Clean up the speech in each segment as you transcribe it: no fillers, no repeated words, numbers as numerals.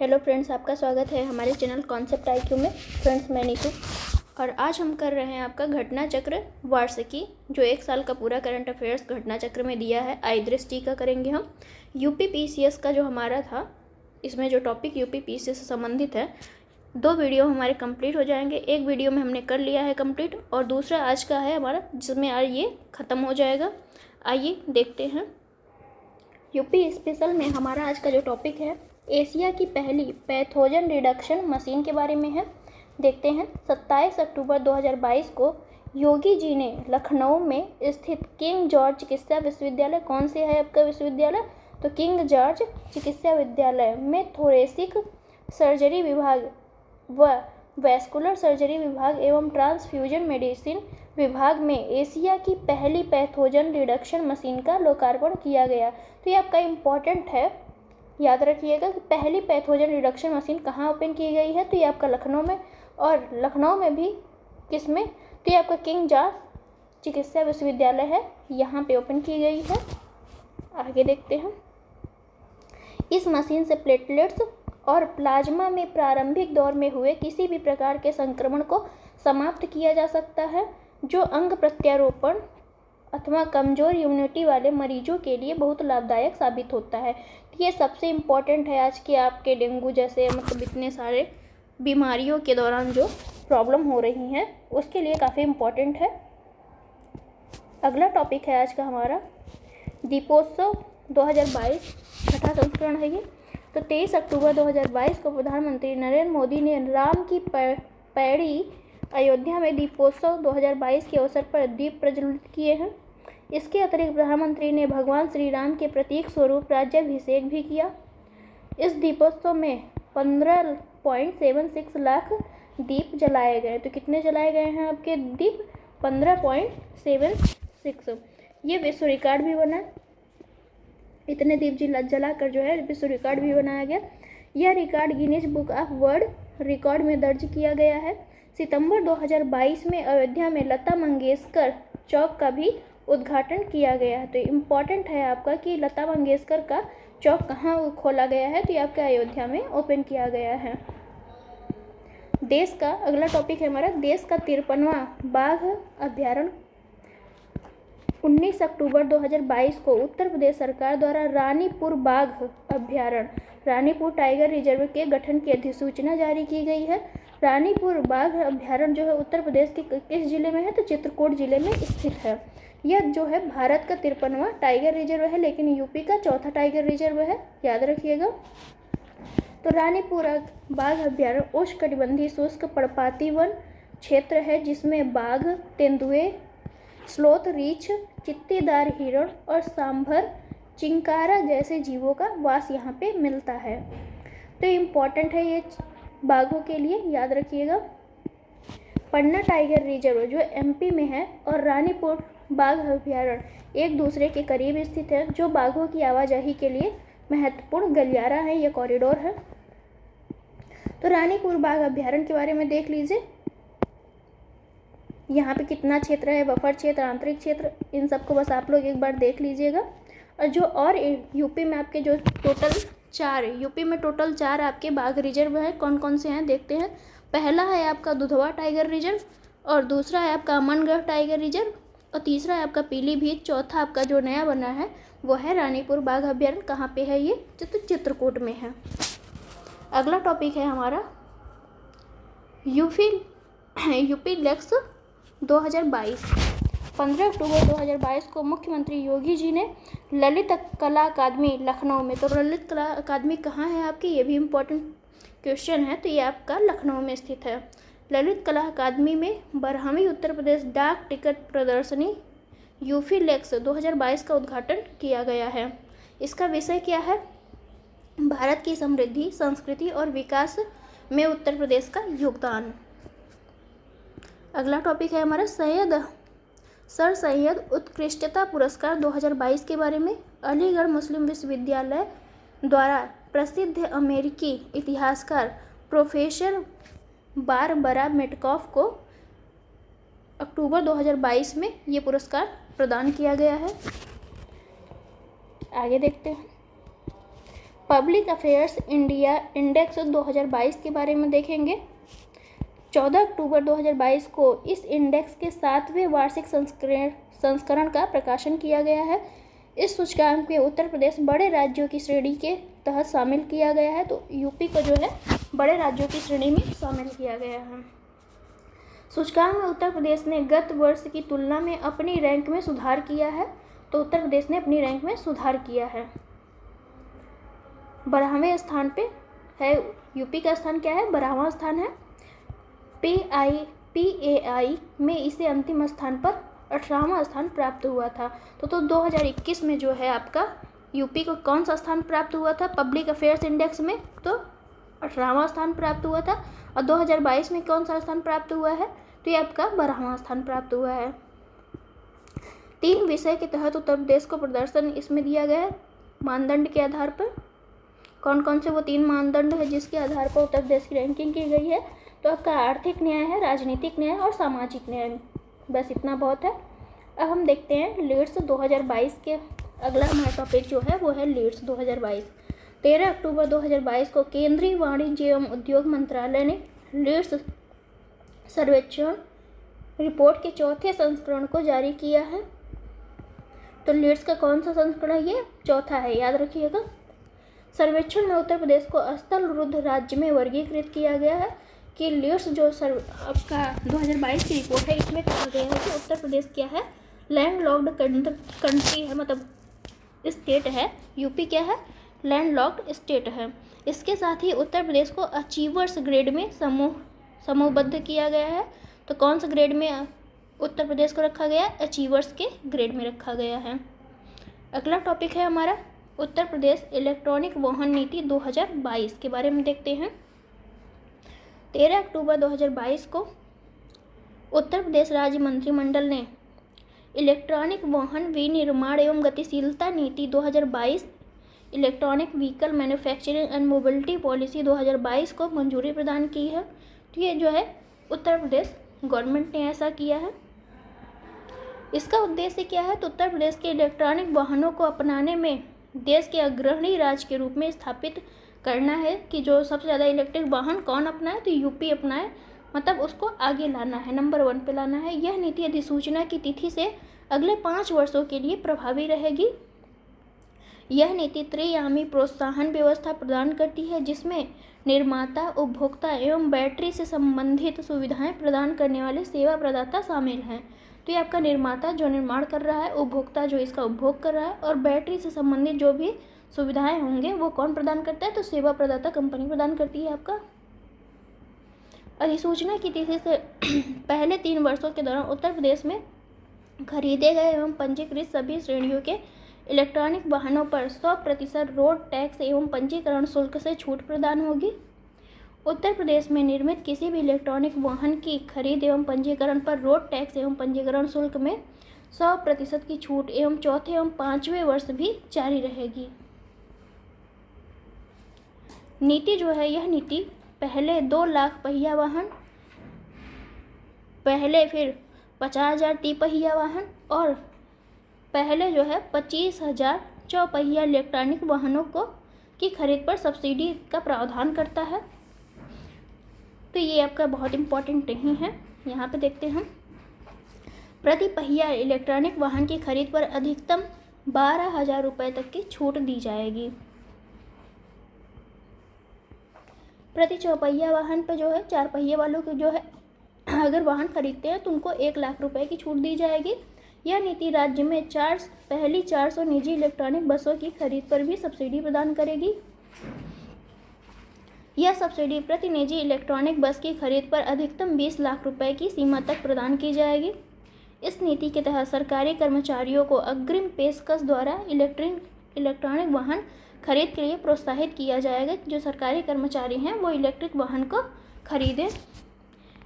Hello friends, आपका स्वागत है हमारे चैनल कॉन्सेप्ट आईक्यू में। फ्रेंड्स, मैं नीतू और आज हम कर रहे हैं आपका घटना चक्र वार्षिकी, जो एक साल का पूरा करंट अफेयर्स घटना चक्र में दिया है। आई दृष्टि का करेंगे हम। यूपी पीसीएस का जो हमारा था, इसमें जो टॉपिक यूपी पीसीएस से संबंधित है, 2 वीडियो हमारे कंप्लीट हो जाएंगे। एक वीडियो में हमने कर लिया है कंप्लीट और दूसरा आज का है हमारा, जिसमें आज ये ख़त्म हो जाएगा। आइए देखते हैं। यूपी स्पेशल में हमारा आज का जो टॉपिक है, एशिया की पहली पैथोजन रिडक्शन मशीन के बारे में है। देखते हैं। 27 अक्टूबर 2022 को योगी जी ने लखनऊ में स्थित किंग जॉर्ज चिकित्सा विश्वविद्यालय, कौन से है आपका विश्वविद्यालय, तो किंग जॉर्ज चिकित्सा विद्यालय में थोरेसिक सर्जरी विभाग व वैस्कुलर सर्जरी विभाग एवं ट्रांसफ्यूजन मेडिसिन विभाग में एशिया की पहली पैथोजन रिडक्शन मशीन का लोकार्पण किया गया। तो ये आपका इम्पॉर्टेंट है, याद रखिएगा कि पहली पैथोजन रिडक्शन मशीन कहाँ ओपन की गई है। तो ये आपका लखनऊ में, और लखनऊ में भी किस में, तो ये आपका किंग जॉर्ज चिकित्सा विश्वविद्यालय है, यहाँ पे ओपन की गई है। आगे देखते हैं। इस मशीन से प्लेटलेट्स और प्लाज्मा में प्रारंभिक दौर में हुए किसी भी प्रकार के संक्रमण को समाप्त किया जा सकता है, जो अंग प्रत्यारोपण अथवा कमज़ोर इम्यूनिटी वाले मरीजों के लिए बहुत लाभदायक साबित होता है। तो ये सबसे इम्पॉर्टेंट है आज के आपके डेंगू जैसे मतलब इतने सारे बीमारियों के दौरान जो प्रॉब्लम हो रही हैं, उसके लिए काफ़ी इम्पॉर्टेंट है। अगला टॉपिक है आज का हमारा, दीपोत्सव 2022 छठा संस्करण है ये। तो 23 अक्टूबर 2022 को प्रधानमंत्री नरेंद्र मोदी ने राम की पैड़ी अयोध्या में दीपोत्सव 2022 के अवसर पर दीप प्रज्वलित किए हैं। इसके अतिरिक्त प्रधानमंत्री ने भगवान श्री राम के प्रतीक स्वरूप राज्याभिषेक भी किया। इस दीपोत्सव में 15.76 लाख दीप जलाए गए। तो कितने जलाए गए हैं आपके दीप? 15.76। ये विश्व रिकॉर्ड भी बना, इतने दीप जलाकर जो है विश्व रिकॉर्ड भी बनाया गया। यह record Guinness book of world record में दर्ज किया गया है। सितंबर 2022 में अयोध्या में लता मंगेशकर चौक का भी उद्घाटन किया गया है। तो इम्पॉर्टेंट है आपका कि लता मंगेशकर का चौक कहाँ खोला गया है, तो ये आपके अयोध्या में ओपन किया गया है। देश का अगला टॉपिक है हमारा, देश का 53वां बाघ अभ्यारण्य। 19 अक्टूबर 2022 को उत्तर प्रदेश सरकार द्वारा रानीपुर बाघ अभ्यारण्य, रानीपुर टाइगर रिजर्व के गठन की अधिसूचना जारी की गई है। रानीपुर बाघ अभ्यारण्य जो है उत्तर प्रदेश के किस जिले में है, तो चित्रकूट जिले में स्थित है। यह जो है भारत का 53वां टाइगर रिजर्व है, लेकिन यूपी का 4था टाइगर रिजर्व है, याद रखिएगा। तो रानीपुर बाघ अभ्यारण्य उष्णकटिबंधीय शुष्क पर्णपाती वन क्षेत्र है, जिसमें बाघ, तेंदुए, स्लोथ, रीछ, चित्तीदार हिरण और सांभर चिंकारा जैसे जीवों का वास यहाँ पे मिलता है। तो इम्पॉर्टेंट है ये बाघों के लिए, याद रखिएगा। पन्ना टाइगर रिजर्व जो एमपी में है और रानीपुर बाघ अभ्यारण्य एक दूसरे के करीब स्थित है, जो बाघों की आवाजाही के लिए महत्वपूर्ण गलियारा है, ये कॉरिडोर है। तो रानीपुर बाघ अभ्यारण्य के बारे में देख लीजिए, यहाँ पे कितना क्षेत्र है, बफर क्षेत्र, आंतरिक क्षेत्र, इन सबको बस आप लोग एक बार देख लीजिएगा। और जो और यूपी में आपके जो टोटल 4 यूपी में टोटल 4 आपके बाघ रिजर्व हैं, कौन कौन से हैं देखते हैं। पहला है आपका दुधवा टाइगर रिजर्व, और दूसरा है आपका अमनगढ़ टाइगर रिजर्व, और तीसरा है आपका पीलीभीत, चौथा आपका जो नया बना है वो है रानीपुर बाघ अभ्यारण्य। कहाँ पे है ये? चित्रकूट में है। अगला टॉपिक है हमारा यूपी लेक्स 2022। 15 अक्टूबर 2022 को मुख्यमंत्री योगी जी ने ललित कला अकादमी लखनऊ में, तो ललित कला अकादमी कहाँ है आपकी, ये भी इम्पोर्टेंट क्वेश्चन है। तो ये आपका लखनऊ में स्थित है। ललित कला अकादमी में 12वीं उत्तर प्रदेश डाक टिकट प्रदर्शनी यूपी लेक्स 2022 का उद्घाटन किया गया है। इसका विषय क्या है? भारत की समृद्धि, संस्कृति और विकास में उत्तर प्रदेश का योगदान। अगला टॉपिक है हमारा सर सैयद उत्कृष्टता पुरस्कार 2022 के बारे में। अलीगढ़ मुस्लिम विश्वविद्यालय द्वारा प्रसिद्ध अमेरिकी इतिहासकार प्रोफेसर बारबरा मेटकॉफ को अक्टूबर 2022 में ये पुरस्कार प्रदान किया गया है। आगे देखते हैं। पब्लिक अफेयर्स इंडिया इंडेक्स 2022 के बारे में देखेंगे। 14 अक्टूबर 2022 को इस इंडेक्स के 7वें वार्षिक संस्करण का प्रकाशन किया गया है। इस सूचकांक में उत्तर प्रदेश बड़े राज्यों की श्रेणी के तहत शामिल किया गया है, तो यूपी को जो है बड़े राज्यों की श्रेणी में शामिल किया गया है। सूचकांक में उत्तर प्रदेश ने गत वर्ष की तुलना में अपनी रैंक में सुधार किया है, तो उत्तर प्रदेश ने अपनी रैंक में सुधार किया है। 12वें स्थान पे है। यूपी का स्थान क्या है? 12वां स्थान है। PAI में इसे अंतिम स्थान पर 18वां स्थान प्राप्त हुआ था। तो 2021 में जो है आपका यूपी को कौन सा स्थान प्राप्त हुआ था पब्लिक अफेयर्स इंडेक्स में? तो 18वां स्थान प्राप्त हुआ था। और 2022 में कौन सा स्थान प्राप्त हुआ है? तो ये आपका 12वां स्थान प्राप्त हुआ है। 3 विषय के तहत उत्तर प्रदेश को प्रदर्शन इसमें दिया गया है मानदंड के आधार पर। कौन कौन से वो 3 मानदंड है जिसके आधार पर उत्तर प्रदेश की रैंकिंग की गई है? तो आपका आर्थिक न्याय है, राजनीतिक न्याय और सामाजिक न्याय। बस इतना बहुत है। अब हम देखते हैं लीड्स 2022 के। अगला हमारा टॉपिक जो है वो है लीड्स 2022। 13 अक्टूबर 2022 को केंद्रीय वाणिज्य एवं उद्योग मंत्रालय ने लीड्स सर्वेक्षण रिपोर्ट के 4थे संस्करण को जारी किया है। तो लीड्स का कौन सा संस्करण है? ये 4था है, याद रखिएगा। सर्वेक्षण में उत्तर प्रदेश को स्थल रुद्ध राज्य में वर्गीकृत किया गया है कि लीड्स जो आपका 2022 की रिपोर्ट है इसमें कहा गया है कि उत्तर प्रदेश क्या है? लैंड लॉक्ड कंट्री है, मतलब स्टेट है। यूपी क्या है? लैंड लॉक्ड स्टेट है। इसके साथ ही उत्तर प्रदेश को अचीवर्स ग्रेड में समूहबद्ध किया गया है। तो कौन सा ग्रेड में उत्तर प्रदेश को रखा गया? अचीवर्स के ग्रेड में रखा गया है। अगला टॉपिक है हमारा उत्तर प्रदेश इलेक्ट्रॉनिक वाहन नीति 2022 के बारे में देखते हैं। 13 अक्टूबर 2022 को उत्तर प्रदेश राज्य मंत्रिमंडल ने इलेक्ट्रॉनिक वाहन विनिर्माण एवं गतिशीलता नीति 2022 electronic vehicle manufacturing and mobility policy 2022 को मंजूरी प्रदान की है। तो ये जो है उत्तर प्रदेश गवर्नमेंट ने ऐसा किया है। इसका उद्देश्य क्या है? तो उत्तर प्रदेश के इलेक्ट्रॉनिक वाहनों को अपनाने में देश के अग्रणी राज्य के रूप में स्थापित करना है कि जो सबसे ज़्यादा इलेक्ट्रिक वाहन कौन अपनाए? तो यूपी अपनाए, मतलब उसको आगे लाना है, नंबर 1 पे लाना है। यह नीति अधिसूचना की तिथि से अगले 5 वर्षों के लिए प्रभावी रहेगी। यह नीति त्रिआयामी प्रोत्साहन व्यवस्था प्रदान करती है जिसमें निर्माता, उपभोक्ता एवं बैटरी से संबंधित सुविधाएं प्रदान करने वाले सेवा प्रदाता शामिल हैं। तो ये आपका निर्माता जो निर्माण कर रहा है, उपभोक्ता जो इसका उपभोग कर रहा है, और बैटरी से संबंधित जो भी सुविधाएं होंगे वो कौन प्रदान करता है? तो सेवा प्रदाता कंपनी प्रदान करती है आपका। अधिसूचना की तिथि से पहले 3 वर्षों के दौरान उत्तर प्रदेश में खरीदे गए एवं पंजीकृत सभी श्रेणियों के इलेक्ट्रॉनिक वाहनों पर 100% रोड टैक्स एवं पंजीकरण शुल्क से छूट प्रदान होगी। उत्तर प्रदेश में निर्मित किसी भी इलेक्ट्रॉनिक वाहन की खरीद एवं पंजीकरण पर रोड टैक्स एवं पंजीकरण शुल्क में 100% की छूट एवं 4थे एवं 5वें वर्ष भी जारी रहेगी। नीति जो है, यह नीति पहले 2 लाख पहिया वाहन, पहले फिर 50,000 तिपहिया वाहन और पहले जो है 25,000 चौपहिया इलेक्ट्रॉनिक वाहनों को की खरीद पर सब्सिडी का प्रावधान करता है। तो ये आपका बहुत इम्पोर्टेंट नहीं है। यहाँ पे देखते हैं, प्रति पहिया इलेक्ट्रॉनिक वाहन की खरीद पर अधिकतम 12,000 रुपये तक की छूट दी जाएगी। प्रति चौपहिया वाहन पर जो है 4 पहिए वालों को जो है अगर वाहन खरीदते हैं तो उनको 1 लाख रुपए की छूट दी जाएगी। यह नीति राज्य में पहली 400 निजी इलेक्ट्रॉनिक बसों की खरीद पर भी सब्सिडी प्रदान करेगी। यह सब्सिडी प्रति निजी इलेक्ट्रॉनिक बस की खरीद पर अधिकतम 20 लाख रुपए की सीमा तक प्रदान की जाएगी। इस नीति के तहत सरकारी कर्मचारियों को अग्रिम पेशकश द्वारा इलेक्ट्रॉनिक वाहन खरीद के लिए प्रोत्साहित किया जाएगा। जो सरकारी कर्मचारी हैं वो इलेक्ट्रिक वाहन को खरीदें।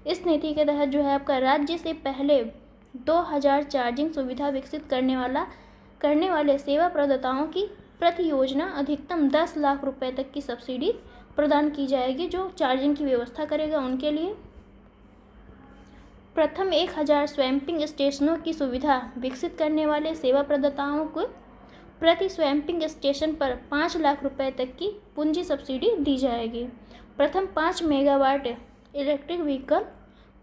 इस नीति के तहत जो है आपका राज्य से पहले 2000 चार्जिंग सुविधा विकसित करने वाले सेवा प्रदाताओं की प्रति योजना अधिकतम 10 लाख रुपए तक की सब्सिडी प्रदान की जाएगी। जो चार्जिंग की व्यवस्था करेगा उनके लिए प्रथम 1000 स्वैम्पिंग स्टेशनों की सुविधा विकसित करने वाले सेवा प्रदाताओं को प्रति स्वैम्पिंग स्टेशन पर 5 लाख रुपए तक की पूंजी सब्सिडी दी जाएगी। प्रथम 5 मेगावाट इलेक्ट्रिक व्हीकल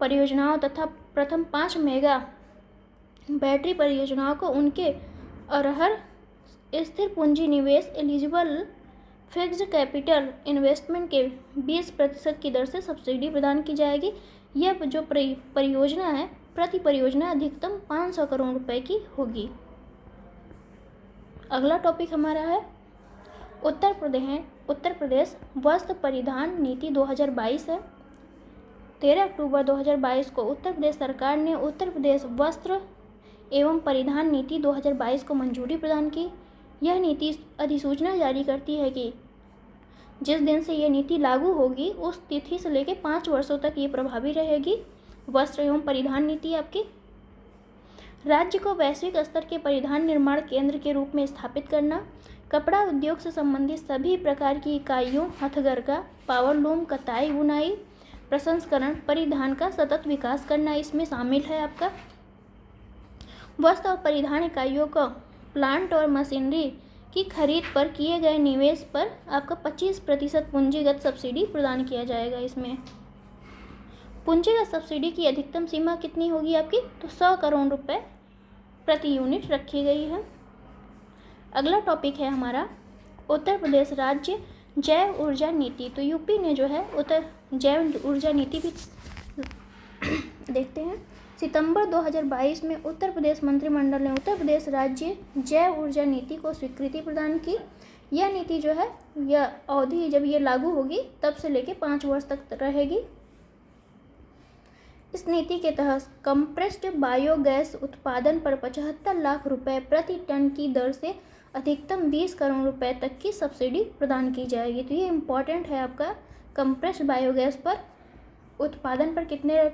परियोजनाओं तथा प्रथम 5 मेगा बैटरी परियोजनाओं को उनके अरहर स्थिर पूंजी निवेश एलिजिबल फिक्स्ड कैपिटल इन्वेस्टमेंट के 20% की दर से सब्सिडी प्रदान की जाएगी। यह जो परियोजना है प्रति परियोजना अधिकतम 500 करोड़ रुपए की होगी। अगला टॉपिक हमारा है उत्तर प्रदेश वस्त्र परिधान नीति 2022 है। 13 अक्टूबर 2022 को उत्तर प्रदेश सरकार ने उत्तर प्रदेश वस्त्र एवं परिधान नीति 2022 को मंजूरी प्रदान की। यह नीति अधिसूचना जारी करती है कि जिस दिन से यह नीति लागू होगी उस तिथि से लेकर 5 वर्षों तक ये प्रभावी रहेगी। वस्त्र एवं परिधान नीति आपकी राज्य को वैश्विक स्तर के परिधान निर्माण केंद्र के रूप में स्थापित करना, कपड़ा उद्योग से संबंधित सभी प्रकार की इकाइयों हथकरघा, पावरलूम, कताई, बुनाई, प्रसंस्करण, परिधान का सतत विकास करना इसमें शामिल है आपका। वस्त्र और परिधान इकाइयों का प्लांट और मशीनरी की खरीद पर किए गए निवेश पर आपका 25% पूंजीगत सब्सिडी प्रदान किया जाएगा। इसमें पूंजीगत सब्सिडी की अधिकतम सीमा कितनी होगी आपकी, तो 100 करोड़ रुपए प्रति यूनिट रखी गई है। अगला टॉपिक है हमारा उत्तर प्रदेश राज्य जैव ऊर्जा नीति। तो यूपी ने जो है जैव ऊर्जा नीति भी देखते हैं। सितंबर 2022 में उत्तर प्रदेश मंत्रिमंडल ने उत्तर प्रदेश राज्य जैव ऊर्जा नीति को स्वीकृति प्रदान की। यह नीति जो है यह अवधि जब ये लागू होगी तब से लेकर 5 वर्ष तक रहेगी। इस नीति के तहत कंप्रेस्ड बायोगैस उत्पादन पर 75 लाख रुपए प्रति टन की दर से अधिकतम 20 करोड़ रुपए तक की सब्सिडी प्रदान की जाएगी। तो ये इम्पॉर्टेंट है आपका, कंप्रेस्ड बायोगैस पर उत्पादन पर कितने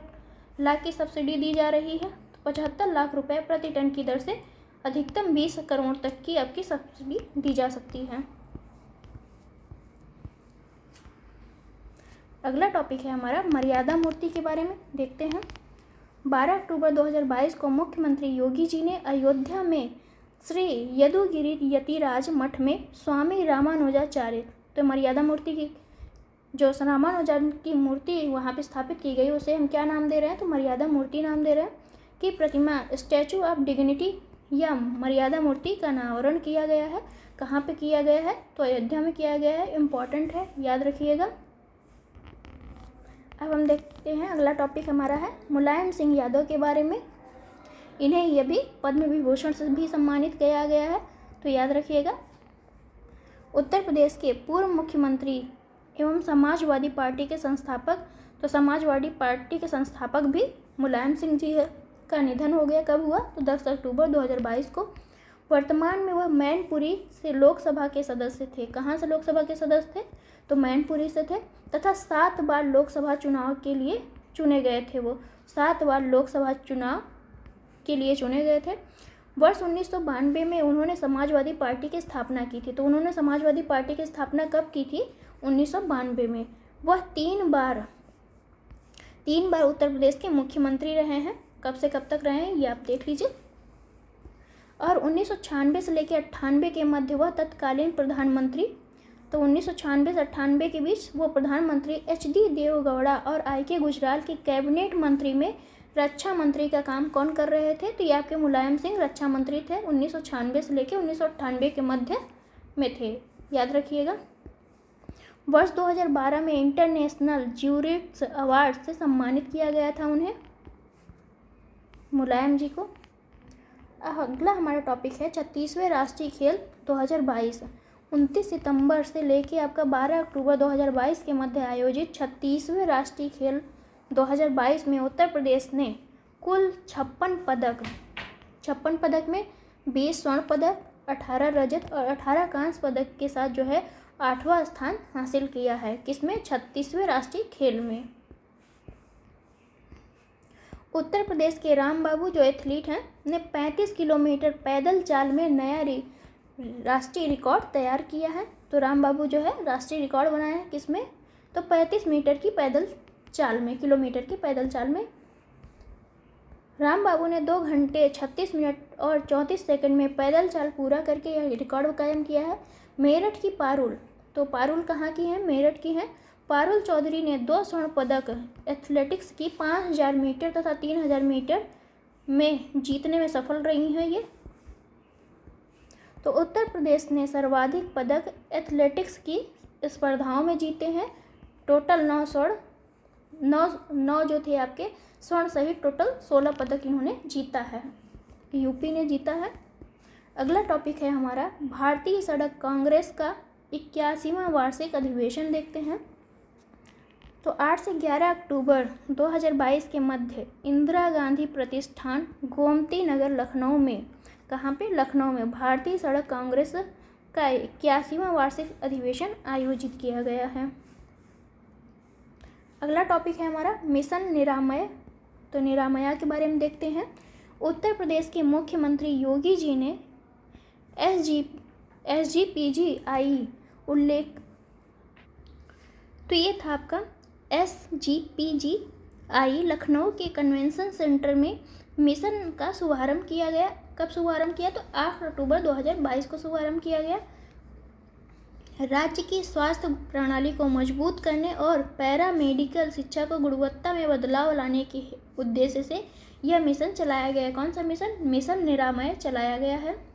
लाख की सब्सिडी दी जा रही है, तो 75 लाख रुपए प्रति टन की दर से अधिकतम 20 करोड़ तक की आपकी सब्सिडी दी जा सकती है। अगला टॉपिक है हमारा मर्यादा मूर्ति के बारे में देखते हैं। 12 अक्टूबर 2022 को मुख्यमंत्री योगी जी ने अयोध्या में श्री यदुगिरी यतिराज मठ में स्वामी रामानुजाचार्य, तो मर्यादा मूर्ति की जो रामानुजाचार्य की मूर्ति वहाँ पे स्थापित की गई उसे हम क्या नाम दे रहे हैं, तो मर्यादा मूर्ति नाम दे रहे हैं, की प्रतिमा स्टैचू ऑफ डिग्निटी या मर्यादा मूर्ति का अनावरण किया गया है। कहाँ पे किया गया है, तो अयोध्या में किया गया है। इम्पॉर्टेंट है, याद रखिएगा। अब हम देखते हैं अगला टॉपिक हमारा है मुलायम सिंह यादव के बारे में। इन्हें यह भी पद्म विभूषण से भी सम्मानित किया गया है, तो याद रखिएगा। उत्तर प्रदेश के पूर्व मुख्यमंत्री एवं समाजवादी पार्टी के संस्थापक, तो समाजवादी पार्टी के संस्थापक भी मुलायम सिंह जी का निधन हो गया। कब हुआ, तो 10 अक्टूबर 2022 को। वर्तमान में वह मैनपुरी से लोकसभा के सदस्य थे। कहाँ से लोकसभा के सदस्य थे, तो मैनपुरी से थे, तथा 7 बार लोकसभा चुनाव के लिए चुने गए थे। वो 7 बार लोकसभा चुनाव के लिए चुने गए थे। वर्ष 1992 में उन्होंने समाजवादी पार्टी की स्थापना की थी। तो उन्होंने समाजवादी पार्टी की स्थापना कब की थी, 1992 में। वह 3 बार उत्तर प्रदेश के मुख्यमंत्री रहे हैं। कब से कब तक रहे हैं ये आप देख लीजिए। और 1996 से लेकर 98 के मध्य वह तत्कालीन प्रधानमंत्री, तो 1996 से 98 के बीच वो प्रधानमंत्री एच.डी. देवेगौड़ा और आई.के. गुजराल के कैबिनेट मंत्री में रक्षा मंत्री का काम कौन कर रहे थे, तो ये आपके मुलायम सिंह रक्षा मंत्री थे। 1996 से लेकर 1998 के मध्य में थे, याद रखिएगा। वर्ष 2012 में इंटरनेशनल ज्यूरिट्स अवार्ड से सम्मानित किया गया था उन्हें, मुलायम जी को। अगला हमारा टॉपिक है 36वें राष्ट्रीय खेल 2022। 29 सितंबर से लेके आपका 12 अक्टूबर 2022 के मध्य आयोजित 36वें राष्ट्रीय खेल 2022 में उत्तर प्रदेश ने कुल 56 पदक में 20 स्वर्ण पदक, 18 रजत और 18 कांस्य पदक के साथ जो है 8वां स्थान हासिल किया है। किसमें, 36वें राष्ट्रीय खेल में। उत्तर प्रदेश के राम बाबू जो एथलीट हैं ने 35 किलोमीटर पैदल चाल में नया राष्ट्रीय रिकॉर्ड तैयार किया है। तो राम बाबू जो है राष्ट्रीय रिकॉर्ड बनाया है किसमें, तो 35 मीटर की पैदल चाल में, किलोमीटर की पैदल चाल में राम बाबू ने 2 घंटे 36 मिनट और 34 सेकंड में पैदल चाल पूरा करके यह रिकॉर्ड कायम किया है। मेरठ की पारुल, तो पारुल कहाँ की है? मेरठ की है। पारुल चौधरी ने 2 स्वर्ण पदक एथलेटिक्स की 5000 मीटर तथा 3000 मीटर में जीतने में सफल रही हैं ये। तो उत्तर प्रदेश ने सर्वाधिक पदक एथलेटिक्स की स्पर्धाओं में जीते हैं। टोटल 9 जो थे आपके स्वर्ण सहित टोटल 16 पदक इन्होंने जीता है, यूपी ने जीता है। अगला टॉपिक है हमारा भारतीय सड़क कांग्रेस का 81वां वार्षिक अधिवेशन देखते हैं। तो 8 से 11 अक्टूबर 2022 के मध्य इंदिरा गांधी प्रतिष्ठान गोमती नगर लखनऊ में, कहाँ पे? लखनऊ में भारतीय सड़क कांग्रेस का 81वां वार्षिक अधिवेशन आयोजित किया गया है। अगला टॉपिक है हमारा मिशन निरामय। तो निरामया के बारे में देखते हैं। उत्तर प्रदेश के मुख्यमंत्री योगी जी ने SGPGI उल्लेख, तो ये था आपका SGPGI लखनऊ के कन्वेंशन सेंटर में मिशन का शुभारंभ किया गया। कब शुभारंभ किया? तो 8 अक्टूबर 2022 को शुभारंभ किया गया। राज्य की स्वास्थ्य प्रणाली को मजबूत करने और पैरा मेडिकल शिक्षा को गुणवत्ता में बदलाव लाने के उद्देश्य से यह मिशन चलाया गया है। कौन सा मिशन? मिशन निरामय चलाया गया है।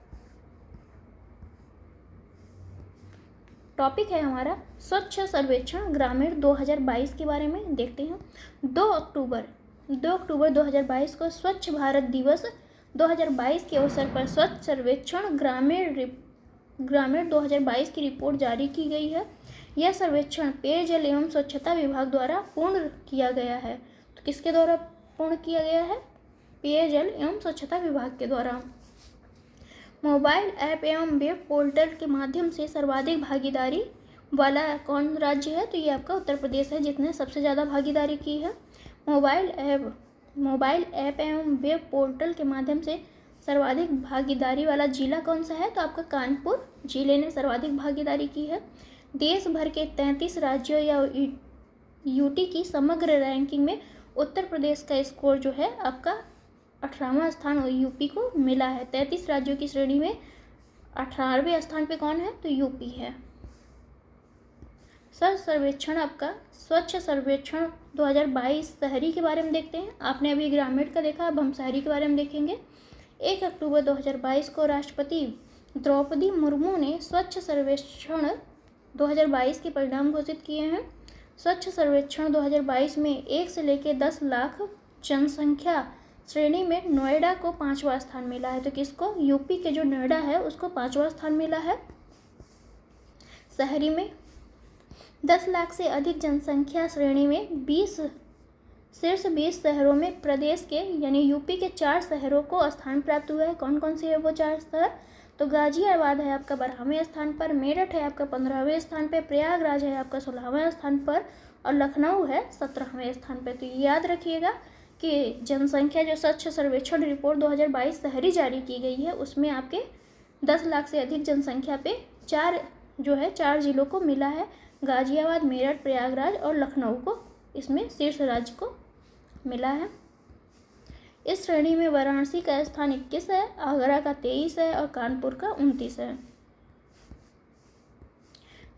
टॉपिक है हमारा स्वच्छ सर्वेक्षण ग्रामीण 2022 के बारे में देखते हैं। 2 अक्टूबर 2022 को स्वच्छ भारत दिवस 2022 के अवसर पर स्वच्छ सर्वेक्षण ग्रामीण 2022 की रिपोर्ट जारी की गई है। यह सर्वेक्षण पेयजल एवं स्वच्छता विभाग द्वारा पूर्ण किया गया है। तो किसके द्वारा पूर्ण किया गया है? पेयजल एवं स्वच्छता विभाग के द्वारा। मोबाइल ऐप एवं वेब पोर्टल के माध्यम से सर्वाधिक भागीदारी वाला कौन राज्य है? तो ये आपका उत्तर प्रदेश है, जिसने सबसे ज़्यादा भागीदारी की है। मोबाइल ऐप एवं वेब पोर्टल के माध्यम से सर्वाधिक भागीदारी वाला जिला कौन सा है? तो आपका कानपुर जिले ने सर्वाधिक भागीदारी की है। देश भर के 33 राज्यों या यूटी की समग्र रैंकिंग में उत्तर प्रदेश का स्कोर जो है आपका 18वां स्थान और यूपी को मिला है। 33 राज्यों की श्रेणी में 18वें स्थान पे कौन है? तो यूपी है। सर्वेक्षण आपका स्वच्छ सर्वेक्षण 2022 शहरी के बारे में देखते हैं। आपने अभी ग्रामीण का देखा, अब हम शहरी के बारे में देखेंगे। 1 अक्टूबर 2022 को राष्ट्रपति द्रौपदी मुर्मू ने स्वच्छ सर्वेक्षण 2022 के परिणाम घोषित किए हैं। स्वच्छ सर्वेक्षण 2022 में 1 से लेकर 10 लाख जनसंख्या श्रेणी में नोएडा को 5वां स्थान मिला है। तो किसको? यूपी के जो नोएडा है उसको 5वां स्थान मिला है। शहरी में 10 लाख से अधिक जनसंख्या श्रेणी में शीर्ष 20 शहरों में प्रदेश के यानी यूपी के 4 शहरों को स्थान प्राप्त हुआ है। कौन कौन से है वो 4 शहर? तो गाजियाबाद है आपका 12वें स्थान पर, मेरठ है आपका 15वें स्थान पर, प्रयागराज है आपका 16वें स्थान पर और लखनऊ है 17वें स्थान पर। तो याद रखिएगा कि जनसंख्या जो स्वच्छ सर्वेक्षण रिपोर्ट 2022 शहरी जारी की गई है उसमें आपके 10 लाख से अधिक जनसंख्या पे 4 जिलों को मिला है। गाजियाबाद, मेरठ, प्रयागराज और लखनऊ को इसमें शीर्ष राज्य को मिला है। इस श्रेणी में वाराणसी का स्थान 21 है, आगरा का 23 है और कानपुर का 29 है।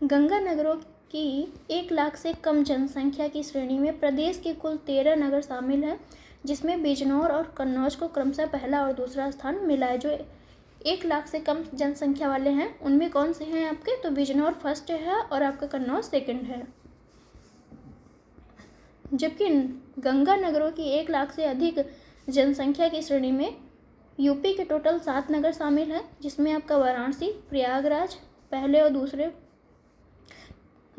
गंगा नगरों की 1 लाख से कम जनसंख्या की श्रेणी में प्रदेश के कुल 13 नगर शामिल हैं, जिसमें बिजनौर और कन्नौज को क्रमशः पहला और दूसरा स्थान मिला है। जो 1 लाख से कम जनसंख्या वाले हैं उनमें कौन से हैं आपके? तो बिजनौर फर्स्ट है और आपका कन्नौज सेकंड है। जबकि गंगा नगरों की 1 लाख से अधिक जनसंख्या की श्रेणी में यूपी के टोटल 7 नगर शामिल हैं, जिसमें आपका वाराणसी, प्रयागराज पहले और दूसरे,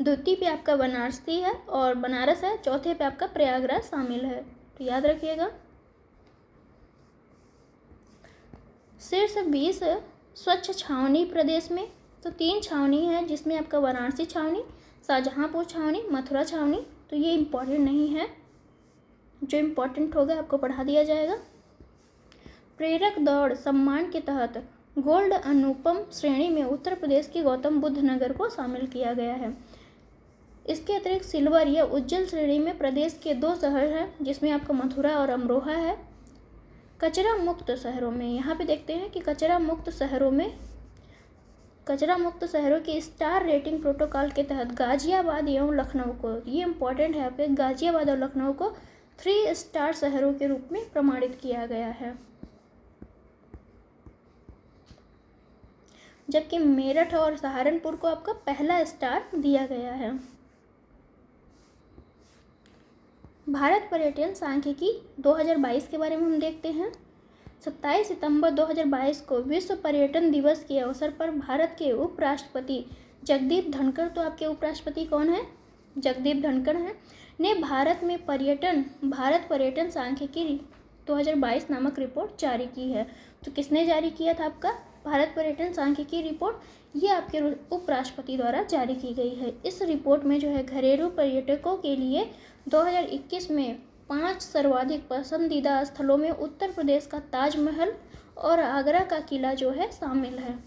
द्वितीय पे आपका वाराणसी है और बनारस है, चौथे पे आपका प्रयागराज शामिल है। तो याद रखिएगा। शीर्ष 20 स्वच्छ छावनी प्रदेश में तो 3 छावनी है, जिसमें आपका वाराणसी छावनी, शाहजहांपुर छावनी, मथुरा छावनी। तो ये इम्पोर्टेंट नहीं है, जो इम्पोर्टेंट होगा आपको पढ़ा दिया जाएगा। प्रेरक दौड़ सम्मान के तहत गोल्ड अनुपम श्रेणी में उत्तर प्रदेश के गौतम बुद्ध नगर को शामिल किया गया है। इसके अतिरिक्त सिल्वर या उज्जवल श्रेणी में प्रदेश के 2 शहर हैं, जिसमें आपका मथुरा और अमरोहा है। कचरा मुक्त शहरों में, यहाँ पे देखते हैं कि कचरा मुक्त शहरों की स्टार रेटिंग प्रोटोकॉल के तहत गाजियाबाद एवं लखनऊ को, ये इम्पोर्टेंट है आपके, गाजियाबाद और लखनऊ को 3 स्टार शहरों के रूप में प्रमाणित किया गया है। जबकि मेरठ और सहारनपुर को आपका पहला स्टार दिया गया है। भारत पर्यटन सांख्यिकी 2022 के बारे में हम देखते हैं। 27 सितंबर 2022 को विश्व पर्यटन दिवस के अवसर पर भारत के उपराष्ट्रपति जगदीप धनखड़, तो आपके उपराष्ट्रपति कौन है? जगदीप धनखड़ हैं, ने भारत पर्यटन सांख्यिकी 2022 नामक रिपोर्ट जारी की है। तो किसने जारी किया था? आपका भारत पर्यटन सांख्यिकी रिपोर्ट, ये आपके उपराष्ट्रपति द्वारा जारी की गई है। इस रिपोर्ट में जो है घरेलू पर्यटकों के लिए 2021 में 5 सर्वाधिक पसंदीदा स्थलों में उत्तर प्रदेश का ताजमहल और आगरा का किला जो है शामिल है।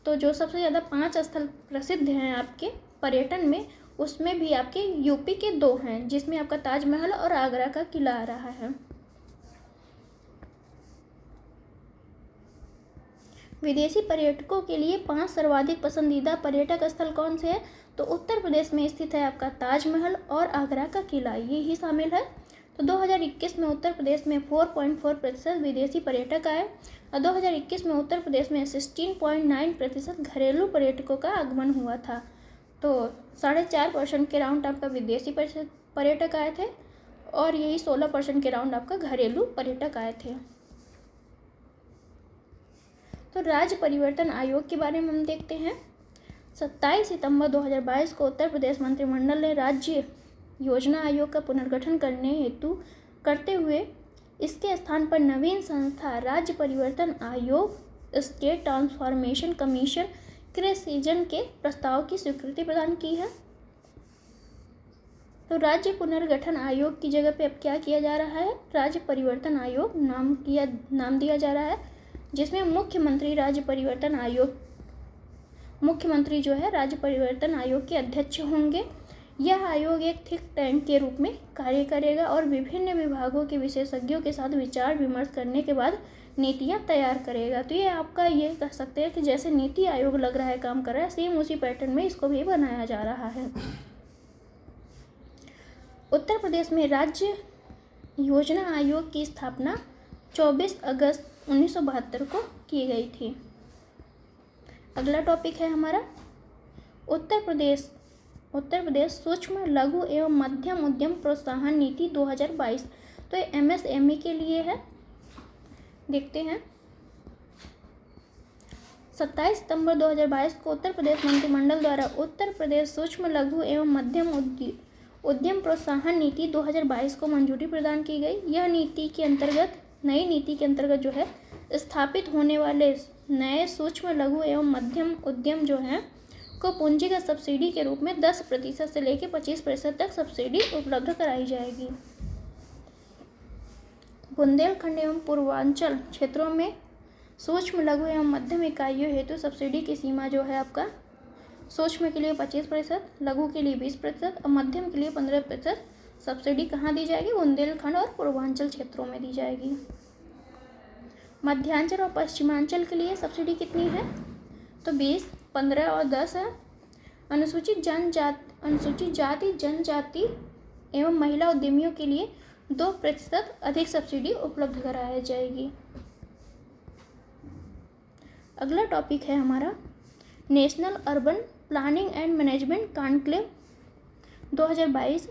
तो जो सबसे ज़्यादा 5 स्थल प्रसिद्ध हैं आपके पर्यटन में, उसमें भी आपके यूपी के 2 हैं, जिसमें आपका ताजमहल और आगरा का किला आ रहा है। विदेशी पर्यटकों के लिए 5 सर्वाधिक पसंदीदा पर्यटक स्थल कौन से हैं? तो उत्तर प्रदेश में स्थित है आपका ताजमहल और आगरा का किला, ये ही शामिल है। तो 2021 में उत्तर प्रदेश में 4.4% विदेशी पर्यटक आए और 2021 में उत्तर प्रदेश में 16.9% घरेलू पर्यटकों का आगमन हुआ था। तो 4.5% के राउंड आपका विदेशी पर्यटक आए थे और यही 16% के राउंड आपका घरेलू पर्यटक आए थे। तो राज्य परिवर्तन आयोग के बारे में हम देखते हैं। 27 सितंबर 2022 को उत्तर प्रदेश मंत्रिमंडल ने राज्य योजना आयोग का पुनर्गठन करते हुए इसके स्थान पर नवीन संस्था राज्य परिवर्तन आयोग, स्टेट ट्रांसफॉर्मेशन कमीशन के सृजन के प्रस्ताव की स्वीकृति प्रदान की है। तो राज्य पुनर्गठन आयोग की जगह पे अब क्या किया जा रहा है? राज्य परिवर्तन आयोग नाम दिया जा रहा है, जिसमें मुख्यमंत्री जो है राज्य परिवर्तन आयोग के अध्यक्ष होंगे। यह आयोग एक थिंक टैंक के रूप में कार्य करेगा और विभिन्न विभागों के विशेषज्ञों के साथ विचार विमर्श करने के बाद नीतियां तैयार करेगा। तो ये आपका ये कह सकते हैं कि जैसे नीति आयोग लग रहा है काम कर रहा है, सेम उसी पैटर्न में इसको भी बनाया जा रहा है। उत्तर प्रदेश में राज्य योजना आयोग की स्थापना 24 अगस्त 1972 को की गई थी। अगला टॉपिक है हमारा उत्तर प्रदेश सूक्ष्म लघु एवं मध्यम उद्यम प्रोत्साहन नीति 2022। तो ये MSME के लिए है, देखते हैं। 27 सितंबर 2022 को उत्तर प्रदेश मंत्रिमंडल द्वारा उत्तर प्रदेश सूक्ष्म लघु एवं मध्यम उद्यम प्रोत्साहन नीति 2022 को मंजूरी प्रदान की गई। यह नई नीति के अंतर्गत जो है स्थापित होने वाले नए सूक्ष्म लघु एवं मध्यम उद्यम जो हैं को पूंजीगत सब्सिडी के रूप में 10% से लेकर 25% तक सब्सिडी उपलब्ध कराई जाएगी। बुंदेलखंड एवं पूर्वांचल क्षेत्रों में सूक्ष्म लघु एवं मध्यम इकाइयों हेतु सब्सिडी की सीमा जो है आपका सूक्ष्म के लिए 25%, लघु के लिए 20% और मध्यम के लिए 15% सब्सिडी कहाँ दी जाएगी? बुंदेलखंड और पूर्वांचल क्षेत्रों में दी जाएगी। मध्यांचल और पश्चिमांचल के लिए सब्सिडी कितनी है? तो 20, 15 और 10 है। अनुसूचित जाति जनजाति एवं महिला उद्यमियों के लिए 2% अधिक सब्सिडी उपलब्ध कराई जाएगी। अगला टॉपिक है हमारा national urban planning and management conclave 2022।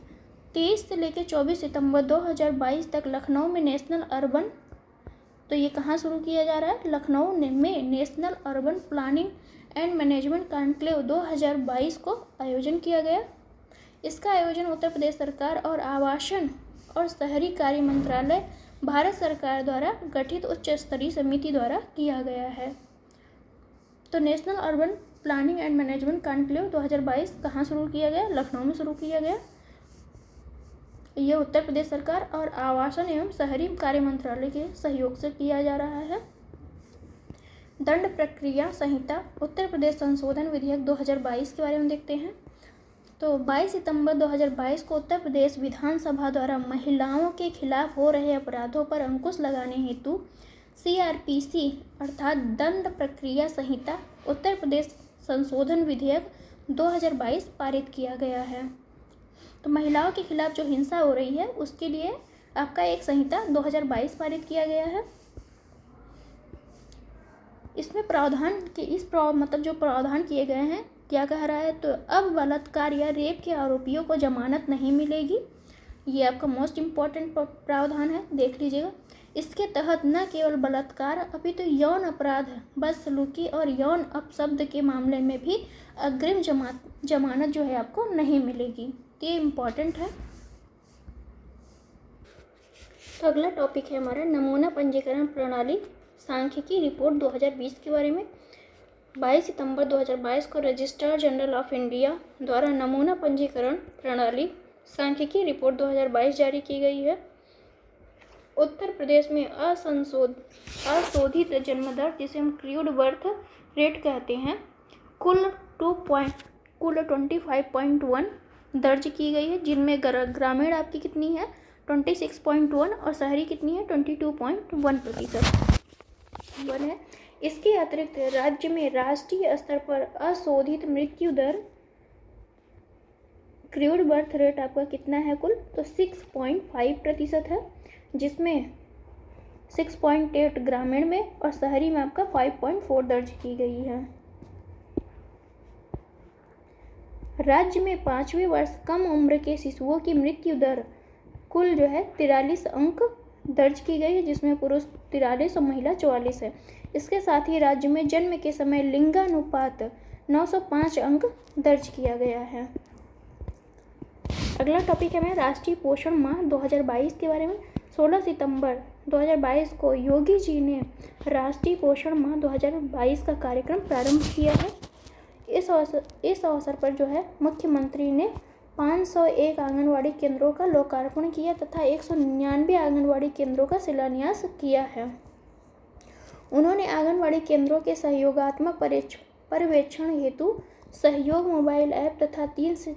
23 से लेकर 24 सितंबर 2022 तक लखनऊ में नेशनल अर्बन, तो ये कहाँ शुरू किया जा रहा है? लखनऊ में national urban planning and management conclave 2022 को आयोजन किया गया। इसका आयोजन उत्तर प्रदेश सरकार और आवासन और शहरी कार्य मंत्रालय भारत सरकार द्वारा गठित उच्च स्तरीय समिति द्वारा किया गया है। तो national urban planning and management conclave 2022 कहाँ शुरू किया गया? लखनऊ में शुरू किया गया। यह उत्तर प्रदेश सरकार और आवासन एवं शहरी कार्य मंत्रालय के सहयोग से किया जा रहा है। दंड प्रक्रिया संहिता उत्तर प्रदेश संशोधन विधेयक 2022 के बारे में देखते हैं। तो 22 सितंबर 2022 को उत्तर प्रदेश विधानसभा द्वारा महिलाओं के खिलाफ हो रहे अपराधों पर अंकुश लगाने हेतु CRPC अर्थात दंड प्रक्रिया संहिता उत्तर प्रदेश संशोधन विधेयक 2022 पारित किया गया है। तो महिलाओं के खिलाफ जो हिंसा हो रही है उसके लिए आपका एक संहिता 2022 पारित किया गया है। इसमें प्रावधान के मतलब जो प्रावधान किए गए हैं क्या कह रहा है, तो अब बलात्कार या रेप के आरोपियों को जमानत नहीं मिलेगी। ये आपका मोस्ट इम्पॉर्टेंट प्रावधान है, देख लीजिएगा। इसके तहत न केवल बलात्कार अभी तो यौन अपराध, बदसलूकी और यौन अपशब्द के मामले में भी अग्रिम जमानत जो है आपको नहीं मिलेगी। ये इम्पॉर्टेंट है। तो अगला टॉपिक है हमारा नमूना पंजीकरण प्रणाली सांख्यिकी रिपोर्ट 2020 के बारे में। 22 सितंबर 2022 को रजिस्ट्रार जनरल ऑफ इंडिया द्वारा नमूना पंजीकरण प्रणाली सांख्यिकी रिपोर्ट 2022 जारी की गई है। उत्तर प्रदेश में अशोधित जन्म दर, जिसे हम क्रूड बर्थ रेट कहते हैं, कुल 25.1 दर्ज की गई है, जिनमें ग्रामीण आपकी कितनी है 26.1 और शहरी कितनी है 22.1% है। इसके अतिरिक्त राज्य में राष्ट्रीय स्तर पर अशोधित मृत्यु दर क्रूड बर्थ रेट आपका कितना है कुल, तो 6.5% है, जिसमें 6.8 ग्रामीण में और शहरी में आपका 5.4 दर्ज की गई है। राज्य में 5वें वर्ष कम उम्र के शिशुओं की मृत्यु दर कुल जो है 43 अंक दर्ज की गई है, जिसमें पुरुष 43 और महिला 44 है। इसके साथ ही राज्य में जन्म के समय लिंगानुपात 905 अंक दर्ज किया गया है। अगला टॉपिक है राष्ट्रीय पोषण माह 2022 के बारे में। 16 सितंबर 2022 को योगी जी ने राष्ट्रीय पोषण माह 2022 का कार्यक्रम प्रारंभ किया है। इस अवसर पर जो है मुख्यमंत्री ने 501 आंगनवाड़ी केंद्रों का लोकार्पण किया तथा 199 आंगनवाड़ी केंद्रों का शिलान्यास किया है। उन्होंने आंगनवाड़ी केंद्रों के सहयोगात्मक पर्यवेक्षण हेतु सहयोग मोबाइल ऐप तथा 3 से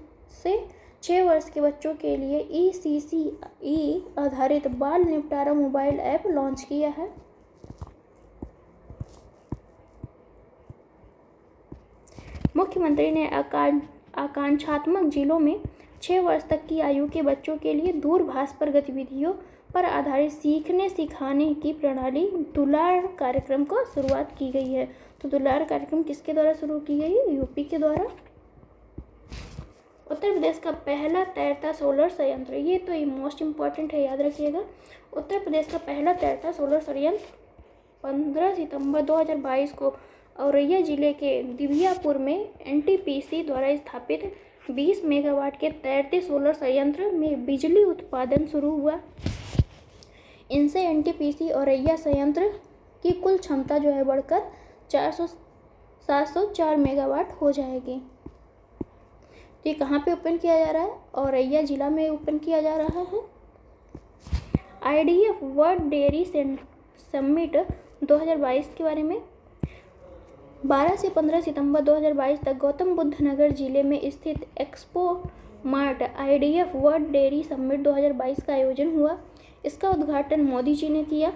6 वर्ष के बच्चों के लिए ECCE आधारित बाल निपटारा मोबाइल ऐप लॉन्च किया है। मुख्यमंत्री ने आकांक्षात्मक जिलों में 6 वर्ष तक की आयु के बच्चों के लिए दूरभाष पर गतिविधियों पर आधारित सीखने सिखाने की प्रणाली दुलार कार्यक्रम को शुरुआत की गई है। तो दुलार कार्यक्रम किसके द्वारा शुरू की गई है, यूपी के द्वारा। उत्तर प्रदेश का पहला तैरता सोलर संयंत्र, ये तो मोस्ट इम्पॉर्टेंट है, याद रखिएगा। उत्तर प्रदेश का पहला तैरता सोलर संयंत्र 15 सितंबर 2022 को औरैया जिले के दिव्यापुर में NTPC द्वारा स्थापित 20 मेगावाट के तैरते सोलर संयंत्र में बिजली उत्पादन शुरू हुआ। इनसे NTPC औरैया संयंत्र की कुल क्षमता जो है बढ़कर 704 मेगावाट हो जाएगी। तो ये कहाँ पे ओपन किया जा रहा है, औरैया जिला में ओपन किया जा रहा है। IDF वर्ल्ड डेयरी समिट 2022 के बारे में। 12 से 15 सितंबर 2022 तक गौतम बुद्ध नगर जिले में स्थित expo mart IDF world dairy summit 2022 का आयोजन हुआ। इसका उद्घाटन मोदी जी ने किया।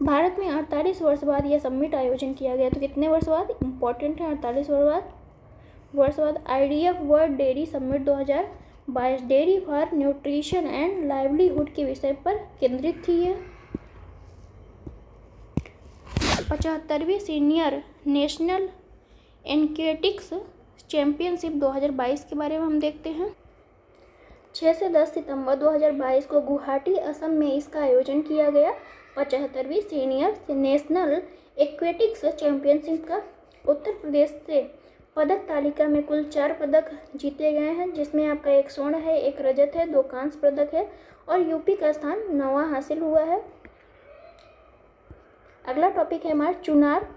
भारत में 48 वर्ष बाद यह समिट आयोजन किया गया। तो कितने वर्ष बाद, इम्पोर्टेंट है, 48 वर्ष बाद IDF world dairy summit 2022 dairy for nutrition and livelihood के विषय पर केंद्रित थी। यह 75वीं सीनियर नेशनल एथलेटिक्स चैंपियनशिप 2022 के बारे में हम देखते हैं। 6 से 10 सितंबर 2022 को गुवाहाटी असम में इसका आयोजन किया गया। 75वीं सीनियर नेशनल एथलेटिक्स चैंपियनशिप का उत्तर प्रदेश से पदक तालिका में कुल 4 पदक जीते गए हैं, जिसमें आपका 1 स्वर्ण है, 1 रजत है, 2 कांस्य पदक है और यूपी का स्थान 9वां हासिल हुआ है। अगला टॉपिक है हमारा चुनार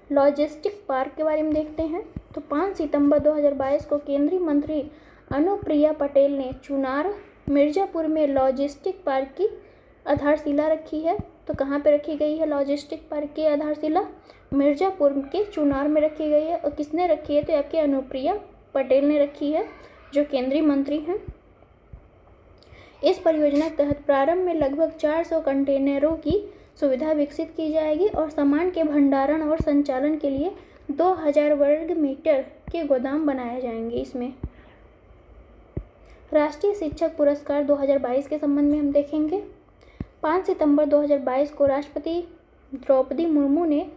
लॉजिस्टिक पार्क के बारे में देखते हैं। तो 5 सितंबर 2022 को केंद्रीय मंत्री अनुप्रिया पटेल ने चुनार मिर्ज़ापुर में लॉजिस्टिक पार्क की आधारशिला रखी है। तो कहाँ पे रखी गई है लॉजिस्टिक पार्क की आधारशिला, मिर्ज़ापुर के चुनार में रखी गई है। और किसने रखी है, तो आपके अनुप्रिया पटेल ने रखी है, जो केंद्रीय मंत्री हैं। इस परियोजना के तहत प्रारंभ में लगभग 400 कंटेनरों की सुविधा विकसित की जाएगी और सामान के भंडारण और संचालन के लिए 2000 वर्ग मीटर के गोदाम बनाए जाएंगे। इसमें राष्ट्रीय शिक्षक पुरस्कार 2022 के संबंध में हम देखेंगे। 5 सितंबर 2022 को राष्ट्रपति द्रौपदी मुर्मू ने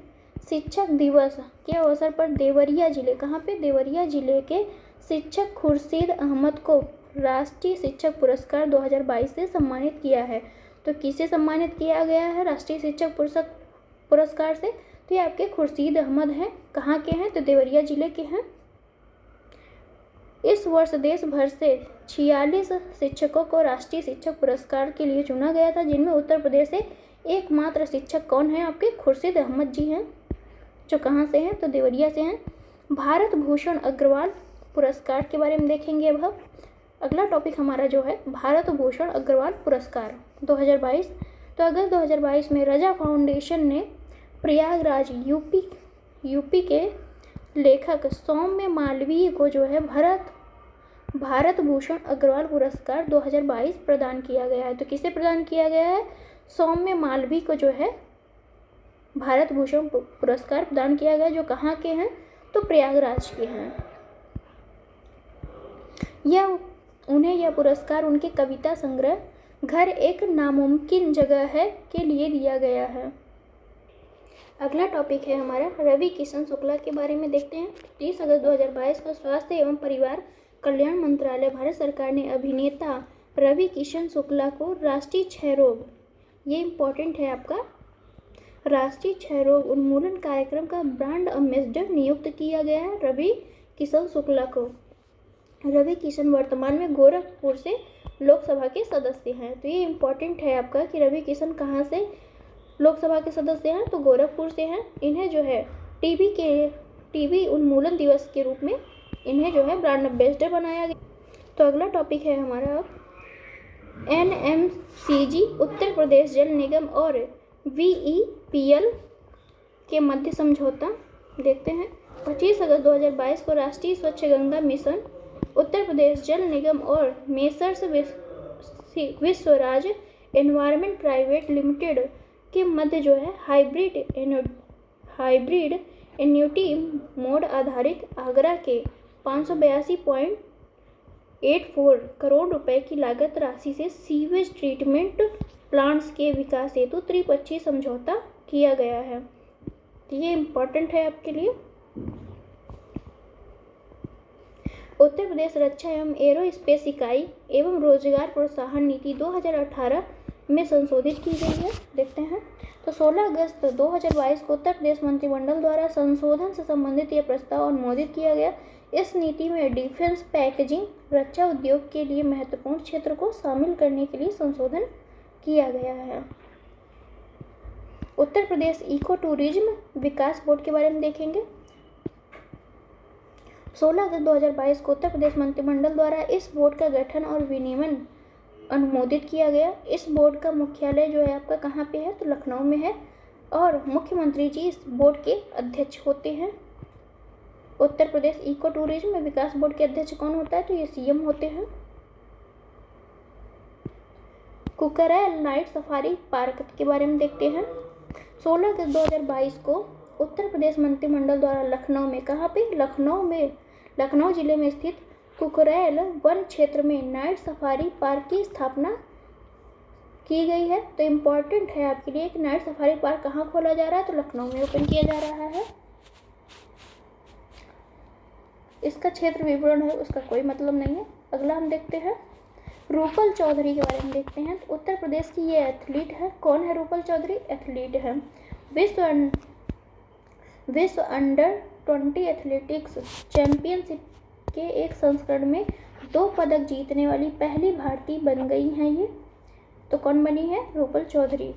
शिक्षक दिवस के अवसर पर देवरिया जिले, कहाँ पे, देवरिया जिले के शिक्षक खुर्शीद अहमद को राष्ट्रीय शिक्षक पुरस्कार 2022 से सम्मानित किया है। तो किसे सम्मानित किया गया है राष्ट्रीय शिक्षक पुरस्कार से? तो ये आपके खुर्शीद अहमद हैं। कहाँ के हैं? तो देवरिया जिले के हैं। इस वर्ष देश भर से 46 शिक्षकों को राष्ट्रीय शिक्षक पुरस्कार के लिए चुना गया था, जिनमें उत्तर प्रदेश से एकमात्र शिक्षक कौन है? आपके खुर्शीद अहमद जी हैं, जो कहाँ से हैं? तो देवरिया से हैं। भारत भूषण अग्रवाल पुरस्कार के बारे में देखेंगे अब हम। अगला टॉपिक हमारा जो है भारत भूषण अग्रवाल पुरस्कार 2022। तो अगस्त 2022 में रजा फाउंडेशन ने प्रयागराज यूपी के लेखक सौम्य मालवीय को जो है भारत भूषण अग्रवाल पुरस्कार 2022 प्रदान किया गया है। तो किसे प्रदान किया गया है? सौम्य मालवीय को जो है भारत भूषण पुरस्कार प्रदान किया गया, जो कहाँ के हैं? तो प्रयागराज के हैं। उन्हें यह पुरस्कार उनके कविता संग्रह घर एक नामुमकिन जगह है के लिए दिया गया है। अगला टॉपिक है हमारा रवि किशन शुक्ला के बारे में देखते हैं। 30 अगस्त 2022 को स्वास्थ्य एवं परिवार कल्याण मंत्रालय भारत सरकार ने अभिनेता रवि किशन शुक्ला को राष्ट्रीय क्षय रोग, ये इम्पोर्टेंट है आपका, राष्ट्रीय क्षय रोग उन्मूलन कार्यक्रम का ब्रांड एम्बेसडर नियुक्त किया गया है रवि किशन शुक्ला को। रवि किशन वर्तमान में गोरखपुर से लोकसभा के सदस्य हैं। तो ये इम्पोर्टेंट है आपका कि रवि किशन कहाँ से लोकसभा के सदस्य हैं? तो गोरखपुर से हैं। इन्हें जो है टीबी उन्मूलन दिवस के रूप में इन्हें जो है ब्रांड एम्बेसडर बनाया गया। तो अगला टॉपिक है हमारा NMCG उत्तर प्रदेश जल निगम और VEPL के मध्य समझौता देखते हैं। 25 अगस्त 2022 को राष्ट्रीय स्वच्छ गंगा मिशन उत्तर प्रदेश जल निगम और messrs Vishwaraj environment private limited के मध्य जो है हाइब्रिड एन्युटी मोड आधारित आगरा के 582.84 करोड़ रुपए की लागत राशि से सीवेज ट्रीटमेंट प्लांट्स के विकास हेतु त्रिपक्षीय समझौता किया गया है। तो ये इम्पोर्टेंट है आपके लिए। उत्तर प्रदेश रक्षा एवं एरोस्पेस इकाई एवं रोजगार प्रोत्साहन नीति 2018 में संशोधित की गई है, देखते हैं। तो 16 अगस्त 2022 को उत्तर प्रदेश मंत्रिमंडल द्वारा संशोधन से संबंधित यह प्रस्ताव अनुमोदित किया गया। इस नीति में डिफेंस पैकेजिंग रक्षा उद्योग के लिए महत्वपूर्ण क्षेत्र को शामिल करने के लिए संशोधन किया गया है। उत्तर प्रदेश इको टूरिज्म विकास बोर्ड के बारे में देखेंगे। 16 अगस्त 2022 को उत्तर प्रदेश मंत्रिमंडल द्वारा इस बोर्ड का गठन और विनियमन अनुमोदित किया गया। इस बोर्ड का मुख्यालय जो है आपका कहाँ पे है? तो लखनऊ में है और मुख्यमंत्री जी इस बोर्ड के अध्यक्ष होते हैं। उत्तर प्रदेश इको टूरिज्म विकास बोर्ड के अध्यक्ष कौन होता है? तो ये CM होते हैं। कुकरैल नाइट सफारी पार्क के बारे में देखते हैं। 16 अगस्त 2022 को उत्तर प्रदेश मंत्रिमंडल द्वारा लखनऊ में, कहाँ पे? लखनऊ जिले में स्थित कुकरैल वन क्षेत्र में नाइट सफारी पार्क की स्थापना की गई है। तो इम्पोर्टेंट है आपके लिए कि नाइट सफारी पार्क कहाँ खोला जा रहा है? तो लखनऊ में ओपन किया जा रहा है। इसका क्षेत्र विवरण है उसका कोई मतलब नहीं है। अगला हम देखते हैं रूपल चौधरी के बारे में देखते हैं। तो उत्तर प्रदेश की ये एथलीट है। कौन है रूपल चौधरी? एथलीट है। विश्व अंडर 20 एथलेटिक्स चैंपियनशिप के एक संस्करण में 2 पदक जीतने वाली पहली भारतीय बन गई हैं ये। तो कौन बनी है? रूपल चौधरी।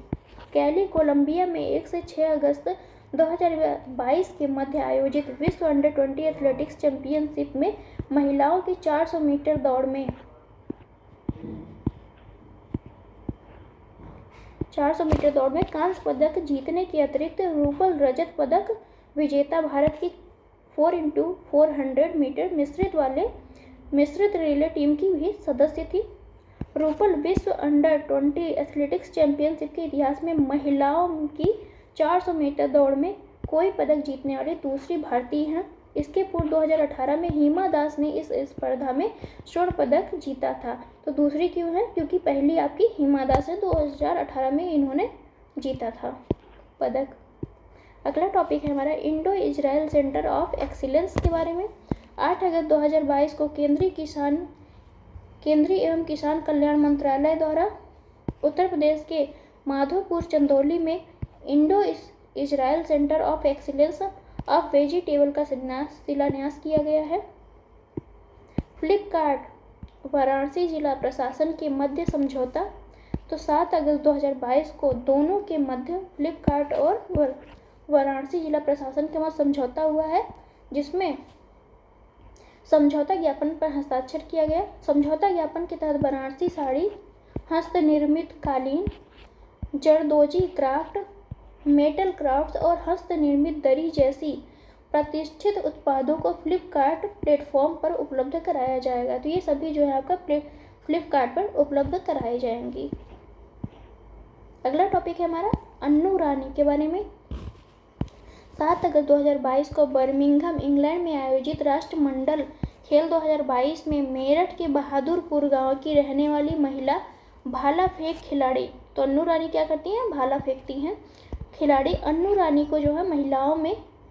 कैली कोलंबिया में 1 से 6 अगस्त 2022 के मध्य आयोजित विश्व अंडर 20 एथलेटिक्स चैंपियनशिप में महिलाओं की 400 मीटर दौड़ में 400 मीटर दौड़ में कांस्य पदक जीतने के अतिरिक्त रूपल रजत पदक विजेता भारत की 4x400 मीटर मिश्रित रिले टीम की भी सदस्य थी। रूपल विश्व अंडर 20 एथलेटिक्स चैंपियनशिप के इतिहास में महिलाओं की 400 मीटर दौड़ में कोई पदक जीतने वाली दूसरी भारतीय हैं। इसके पूर्व 2018 में हिमा दास ने इस स्पर्धा में स्वर्ण पदक जीता था। तो दूसरी क्यों है? क्योंकि पहली आपकी हिमा दास है, 2018 में इन्होंने जीता था पदक। अगला टॉपिक है हमारा Indo Israel centre of excellence के बारे में। 8 अगस्त 2022 को केंद्रीय एवं किसान कल्याण मंत्रालय द्वारा उत्तर प्रदेश के माधोपुर चंदौली में Indo Israel centre of excellence of vegetable का शिलान्यास किया गया है। फ्लिपकार्ट वाराणसी जिला प्रशासन के मध्य समझौता। तो 7 अगस्त 2022 को दोनों के मध्य फ्लिपकार्ट और वाराणसी जिला प्रशासन के मध्य समझौता हुआ है, जिसमें समझौता ज्ञापन पर हस्ताक्षर किया गया। समझौता ज्ञापन के तहत बनारसी साड़ी, हस्तनिर्मित कालीन, जरदोजी क्राफ्ट, मेटल क्राफ्ट्स और हस्तनिर्मित दरी जैसी प्रतिष्ठित उत्पादों को फ्लिपकार्ट प्लेटफॉर्म पर उपलब्ध कराया जाएगा। तो ये सभी जो है आपका फ्लिपकार्ट पर उपलब्ध कराई जाएंगी। अगला टॉपिक है हमारा अन्नू रानी के बारे में। 7 अगस्त 2022 को बर्मिंघम इंग्लैंड में आयोजित राष्ट्रमंडल खेल 2022 में मेरठ के बहादुरपुर गांव की रहने वाली महिला भाला फेंक खिलाड़ी, तो अन्नू रानी क्या करती हैं? भाला फेंकती हैं। खिलाड़ी अन्नू रानी को जो है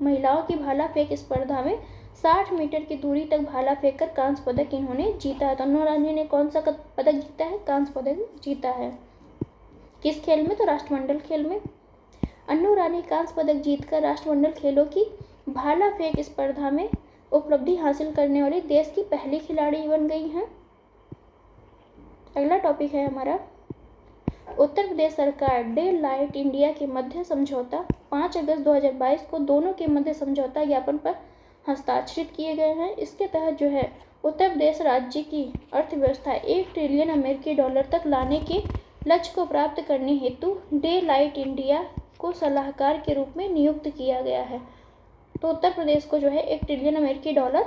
महिलाओं की भाला फेंक स्पर्धा में 60 मीटर की दूरी तक भाला फेंक कर कांस्य पदक इन्होंने जीता है। तो अन्नू रानी ने कौन सा पदक जीता है? कांस्य पदक जीता है। किस खेल में? तो राष्ट्रमंडल खेल में। अन्नू रानी कांस्य पदक जीतकर राष्ट्रमंडल खेलों की भाला फेंक स्पर्धा में उपलब्धि हासिल करने वाली देश की पहली खिलाड़ी बन गई हैं। अगला टॉपिक है हमारा उत्तर प्रदेश सरकार डे लाइट इंडिया के मध्य समझौता। 5 अगस्त 2022 को दोनों के मध्य समझौता ज्ञापन पर हस्ताक्षरित किए गए हैं। इसके तहत जो है उत्तर प्रदेश राज्य की अर्थव्यवस्था 1 ट्रिलियन अमेरिकी डॉलर तक लाने के लक्ष्य को प्राप्त करने हेतु डे लाइट इंडिया को सलाहकार के रूप में नियुक्त किया गया है। तो उत्तर प्रदेश को जो है 1 ट्रिलियन अमेरिकी डॉलर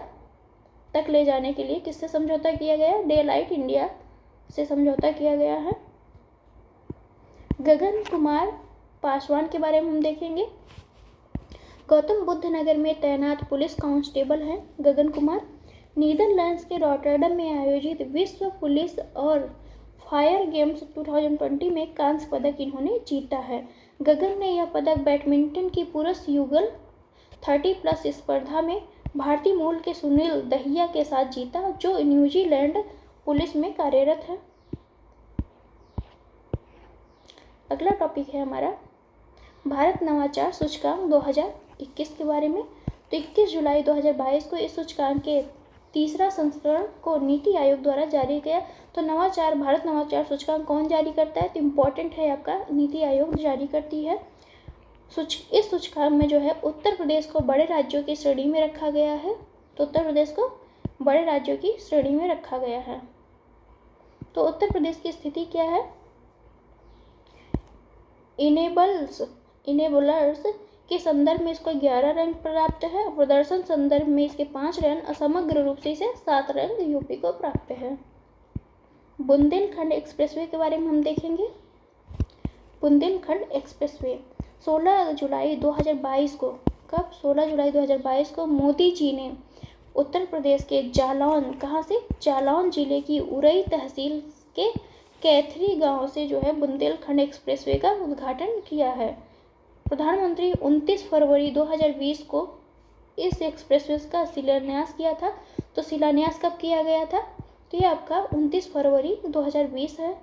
तक ले जाने के लिए किससे समझौता किया गया? डे लाइट इंडिया से समझौता किया गया है। गगन कुमार पासवान के बारे में हम देखेंगे। गौतम बुद्ध नगर में तैनात पुलिस कांस्टेबल हैं गगन कुमार। नीदरलैंड्स के रॉटरडम में आयोजित विश्व पुलिस और फायर गेम्स 2020 में कांस्य पदक इन्होंने जीता है। गगन ने यह पदक बैडमिंटन की पुरुष युगल 30+ स्पर्धा में भारतीय मूल के सुनील दहिया के साथ जीता, जो न्यूजीलैंड पुलिस में कार्यरत है। अगला टॉपिक है हमारा भारत नवाचार सूचकांक 2021 के बारे में। तो 21 जुलाई 2022 को इस सूचकांक के तीसरा संस्करण को नीति आयोग द्वारा जारी किया। तो भारत नवाचार सूचकांक कौन जारी करता है? तो इम्पोर्टेंट है आपका, नीति आयोग जारी करती है। इस सूचकांक में जो है उत्तर प्रदेश को बड़े राज्यों की श्रेणी में रखा गया है। तो उत्तर प्रदेश को बड़े राज्यों की श्रेणी में रखा गया है। तो उत्तर प्रदेश की स्थिति क्या है? इनेबलर्स के संदर्भ में इसको 11 रैंक प्राप्त है। प्रदर्शन संदर्भ में इसके 5 रैंक, समग्र रूप से इसे 7 रैंक यूपी को प्राप्त है। बुंदेलखंड एक्सप्रेसवे के बारे में हम देखेंगे। बुंदेलखंड एक्सप्रेसवे 16 जुलाई 2022 को, कब? 16 जुलाई 2022 को मोदी जी ने उत्तर प्रदेश के जालौन, कहाँ से? जालौन जिले की उरई तहसील के कैथरी गांव से जो है बुंदेलखंड एक्सप्रेसवे का उद्घाटन किया है। प्रधानमंत्री 29 फरवरी 2020 को इस एक्सप्रेसवे का शिलान्यास किया था। तो शिलान्यास कब किया गया था? तो ये आपका 29 फरवरी 2020 है।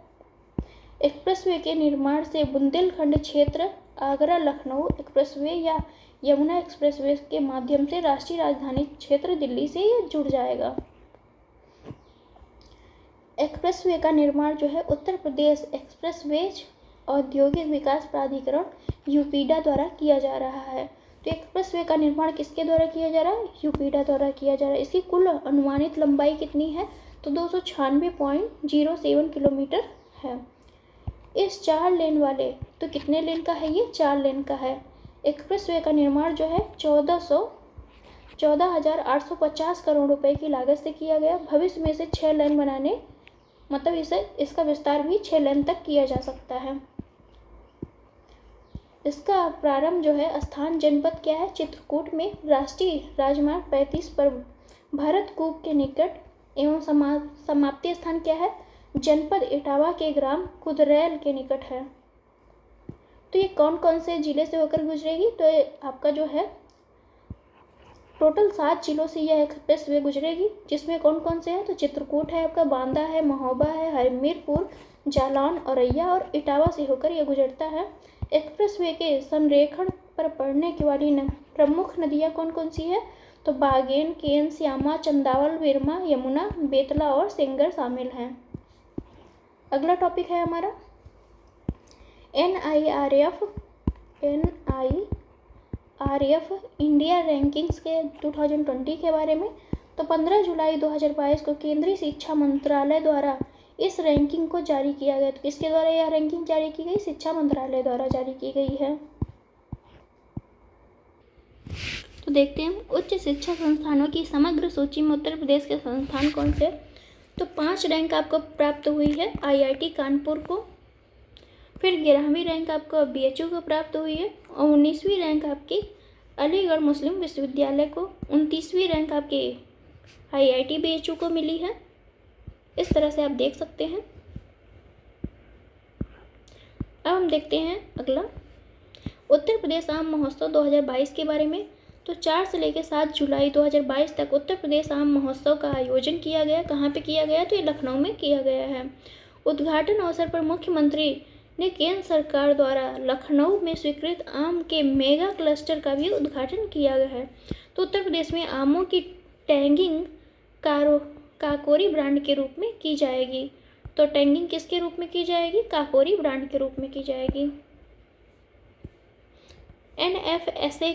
एक्सप्रेसवे के निर्माण से बुंदेलखंड क्षेत्र आगरा लखनऊ एक्सप्रेसवे या यमुना एक्सप्रेसवे के माध्यम से राष्ट्रीय राजधानी क्षेत्र दिल्ली से ये जुड़ जाएगा। एक्सप्रेसवे का निर्माण जो है उत्तर प्रदेश एक्सप्रेसवेज औद्योगिक विकास प्राधिकरण यूपीडा द्वारा किया जा रहा है। तो एक्सप्रेसवे का निर्माण किसके द्वारा किया जा रहा है? यूपीडा द्वारा किया जा रहा है। इसकी कुल अनुमानित लंबाई कितनी है? तो 296.07 किलोमीटर है। इस 4 लेन वाले, तो कितने लेन का है ये? 4 लेन का है। एक्सप्रेसवे का निर्माण जो है 14,850 करोड़ रुपए की लागत से किया गया। भविष्य में इसे 6 लेन बनाने मतलब इसका विस्तार भी 6 लेन तक किया जा सकता है। इसका प्रारंभ जो है स्थान जनपद क्या है, चित्रकूट में। राष्ट्रीय राजमार्ग 35 पर भरतकूप के निकट एवं समाप्ति स्थान क्या है, जनपद इटावा के ग्राम कुदरैल के निकट है। तो ये कौन कौन से जिले से होकर गुजरेगी, तो ये आपका जो है टोटल 7 जिलों से यह एक्सप्रेस वे गुजरेगी, जिसमें कौन कौन से हैं, तो चित्रकूट है आपका, बांदा है, महोबा है, हमीरपुर, जालौन, औरैया और इटावा से होकर यह गुजरता है। एक्सप्रेस वे के संरेखण पर पड़ने वाली प्रमुख नदियाँ कौन कौन सी है, तो बागेन, केन, श्यामा, चंदावल, बिरमा, यमुना, बेतला और सेंगर शामिल हैं। अगला टॉपिक है हमारा NIRF इंडिया रैंकिंग्स के 2020 के बारे में। तो 15 जुलाई 2022 को केंद्रीय शिक्षा मंत्रालय द्वारा इस रैंकिंग को जारी किया गया। तो किसके द्वारा यह रैंकिंग जारी की गई, शिक्षा मंत्रालय द्वारा जारी की गई है। तो देखते हैं उच्च शिक्षा संस्थानों की समग्र सूची में उत्तर प्रदेश के संस्थान कौन से। तो 5 रैंक आपको प्राप्त हुई है IIT कानपुर को, फिर 11वीं रैंक आपको BHU को प्राप्त हुई है, और 19वीं रैंक आपकी अलीगढ़ मुस्लिम विश्वविद्यालय को, 29वीं रैंक आपके IIT BHU को मिली है। इस तरह से आप देख सकते हैं। अब हम देखते हैं अगला उत्तर प्रदेश आम महोत्सव 2022 के बारे में। तो 4 से लेकर 7 जुलाई 2022 तक उत्तर प्रदेश आम महोत्सव का आयोजन किया गया। कहाँ पे किया गया, तो ये लखनऊ में किया गया है। उद्घाटन अवसर पर मुख्यमंत्री ने केंद्र सरकार द्वारा लखनऊ में स्वीकृत आम के मेगा क्लस्टर का भी उद्घाटन किया गया है। तो उत्तर प्रदेश में आमों की टैगिंग काकोरी ब्रांड के रूप में की जाएगी। तो टैगिंग किसके रूप में की जाएगी, काकोरी ब्रांड के रूप में की जाएगी। NFSA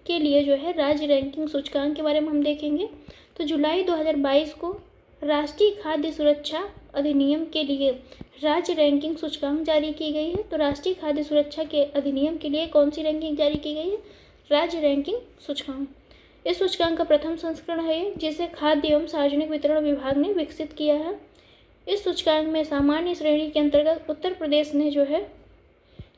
के लिए जो है राज्य रैंकिंग सूचकांक के बारे में हम देखेंगे। तो जुलाई 2022 को राष्ट्रीय खाद्य सुरक्षा अधिनियम के लिए राज्य रैंकिंग सूचकांक जारी की गई है। तो राष्ट्रीय खाद्य सुरक्षा के अधिनियम के लिए कौन सी रैंकिंग जारी की गई है, राज्य रैंकिंग सूचकांक। इस सूचकांक का प्रथम संस्करण है जिसे खाद्य एवं सार्वजनिक वितरण विभाग ने विकसित किया है। इस सूचकांक में सामान्य श्रेणी के अंतर्गत उत्तर प्रदेश ने जो है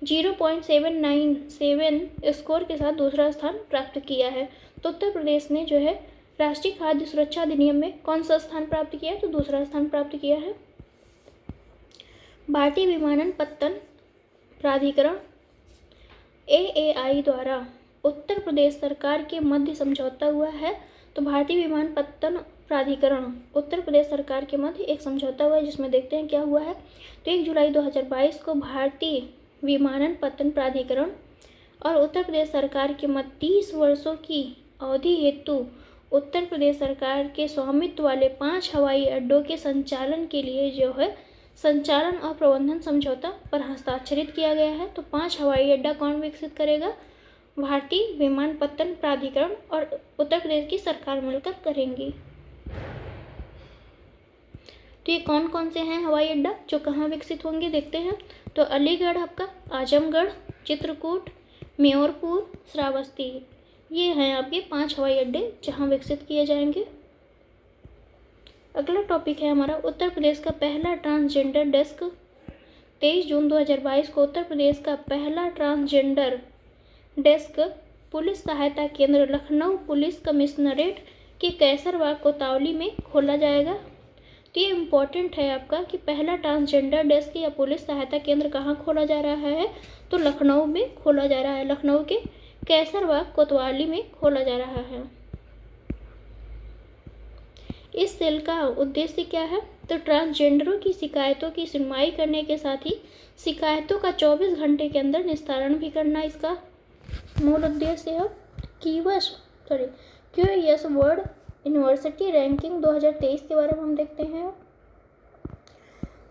0.797 स्कोर के साथ दूसरा स्थान प्राप्त किया है। तो उत्तर प्रदेश ने जो है राष्ट्रीय खाद्य सुरक्षा अधिनियम में कौन सा स्थान प्राप्त किया है, तो दूसरा स्थान प्राप्त किया है। भारतीय विमानपत्तन प्राधिकरण AAI द्वारा उत्तर प्रदेश सरकार के मध्य समझौता हुआ है। तो भारतीय विमानपत्तन प्राधिकरण उत्तर प्रदेश सरकार के मध्य एक समझौता हुआ है, जिसमें देखते हैं क्या हुआ है। तो 1 जुलाई 2022 को भारतीय विमानपत्तन प्राधिकरण और उत्तर प्रदेश सरकार के मध्य 30 वर्षों की अवधि हेतु उत्तर प्रदेश सरकार के स्वामित्व वाले 5 हवाई अड्डों के संचालन के लिए जो है संचालन और प्रबंधन समझौता पर हस्ताक्षरित किया गया है। तो 5 हवाई अड्डा कौन विकसित करेगा, भारतीय विमानपत्तन प्राधिकरण और उत्तर प्रदेश की सरकार मिलकर करेंगी। तो ये कौन कौन से हैं हवाई अड्डा जो कहाँ विकसित होंगे, देखते हैं। तो अलीगढ़ आपका, आजमगढ़, चित्रकूट, म्योरपुर, श्रावस्ती, ये हैं आपके 5 हवाई अड्डे जहाँ विकसित किए जाएंगे। अगला टॉपिक है हमारा उत्तर प्रदेश का पहला ट्रांसजेंडर डेस्क। 23 जून 2022 को उत्तर प्रदेश का पहला ट्रांसजेंडर डेस्क पुलिस सहायता केंद्र लखनऊ पुलिस कमिश्नरेट के कैसरबाग कोतवाली में खोला जाएगा। तो ये इम्पोर्टेंट है आपका कि पहला ट्रांसजेंडर डेस्क या पुलिस सहायता केंद्र कहाँ खोला जा रहा है, तो लखनऊ में खोला जा रहा है। लखनऊ के कैसरबाग कोतवाली में खोला जा रहा है। इस सेल का उद्देश्य क्या है, तो ट्रांसजेंडरों की शिकायतों की सुनवाई करने के साथ ही शिकायतों का 24 घंटे के अंदर निस्तारण भी करना इसका मूल उद्देश्य है। QS वर्ल्ड यूनिवर्सिटी रैंकिंग 2023 के बारे में हम देखते हैं।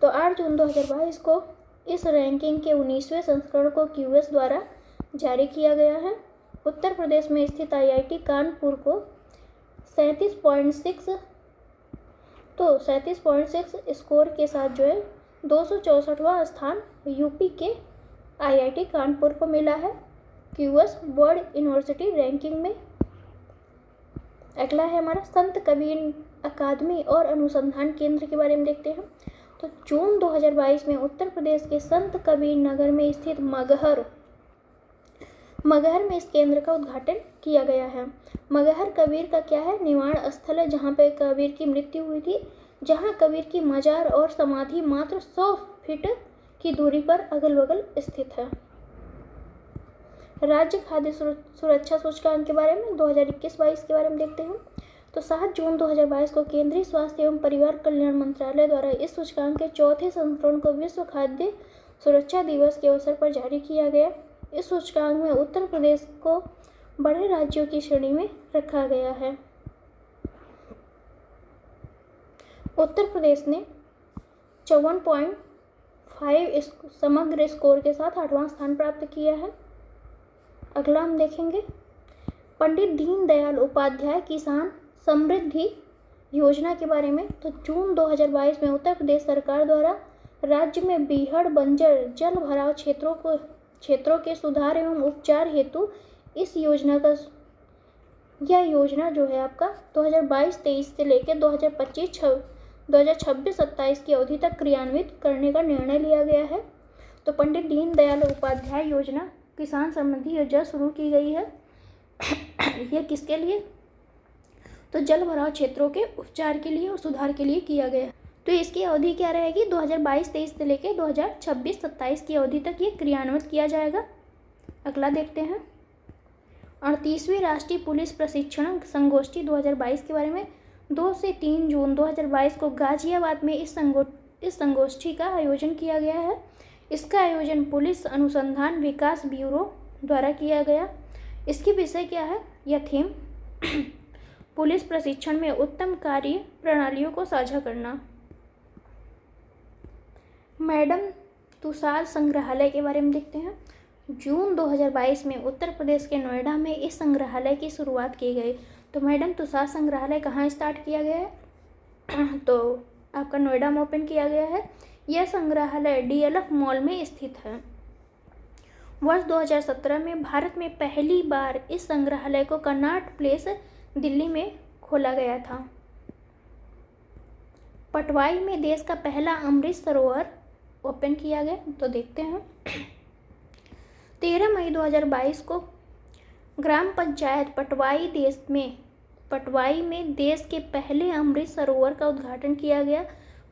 तो 8 जून 2022 को इस रैंकिंग के 19वें संस्करण को QS द्वारा जारी किया गया है। उत्तर प्रदेश में स्थित IIT कानपुर को 37.6 स्कोर के साथ जो है 264वां स्थान यूपी के IIT कानपुर को मिला है QS वर्ल्ड यूनिवर्सिटी रैंकिंग में। अगला है हमारा संत कबीर अकादमी और अनुसंधान केंद्र के बारे में देखते हैं। तो जून 2022 में उत्तर प्रदेश के संत कबीर नगर में स्थित मगहर में इस केंद्र का उद्घाटन किया गया है। मगहर कबीर का क्या है, निवाण स्थल है जहाँ पे कबीर की मृत्यु हुई थी, जहाँ कबीर की मजार और समाधि मात्र 100 फीट की दूरी पर अगल बगल स्थित है। राज्य खाद्य सुरक्षा सूचकांक के बारे में 2021-22 के बारे में देखते हैं। तो 7 जून 2022 को केंद्रीय स्वास्थ्य एवं परिवार कल्याण मंत्रालय द्वारा इस सूचकांक के चौथे संस्करण को विश्व खाद्य सुरक्षा दिवस के अवसर पर जारी किया गया। इस सूचकांक में उत्तर प्रदेश को बड़े राज्यों की श्रेणी में रखा गया है। उत्तर प्रदेश ने 54.5 समग्र स्कोर के साथ 8वां स्थान प्राप्त किया है। अगला हम देखेंगे पंडित दीनदयाल उपाध्याय किसान समृद्धि योजना के बारे में। तो जून 2022 में उत्तर प्रदेश सरकार द्वारा राज्य में बीहड़ बंजर जल भराव क्षेत्रों के सुधार एवं उपचार हेतु इस योजना जो है आपका 2022-23 से लेकर 2026-27 की अवधि तक क्रियान्वित करने का निर्णय लिया गया है। तो पंडित दीनदयाल उपाध्याय योजना किसान समृद्धि योजना शुरू की गई है। यह किसके लिए, तो जल भराव क्षेत्रों के उपचार के लिए और सुधार के लिए किया गया। तो इसकी अवधि क्या रहेगी, 2022-23 से लेकर 2026-27 की अवधि तक ये क्रियान्वित किया जाएगा। अगला देखते हैं 38वीं राष्ट्रीय पुलिस प्रशिक्षण संगोष्ठी 2022 के बारे में। 2 से 3 जून 2022 को गाजियाबाद में इस संगोष्ठी का आयोजन किया गया है। इसका आयोजन पुलिस अनुसंधान विकास ब्यूरो द्वारा किया गया। इसकी विषय क्या है, यह थीम पुलिस प्रशिक्षण में उत्तम कार्य प्रणालियों को साझा करना। मैडम तुषार संग्रहालय के बारे में देखते हैं। जून 2022 में उत्तर प्रदेश के नोएडा में इस संग्रहालय की शुरुआत की गई। तो मैडम तुषार संग्रहालय कहाँ स्टार्ट किया गया है, तो आपका नोएडा में ओपन किया गया है। यह संग्रहालय DLF मॉल में स्थित है। वर्ष 2017 में भारत में पहली बार इस संग्रहालय को कनॉट प्लेस दिल्ली में खोला गया था। पटवाई में देश का पहला अमृत सरोवर ओपन किया गया। तो देखते हैं 13 मई 2022 को ग्राम पंचायत पटवाई में देश के पहले अमृत सरोवर का उद्घाटन किया गया।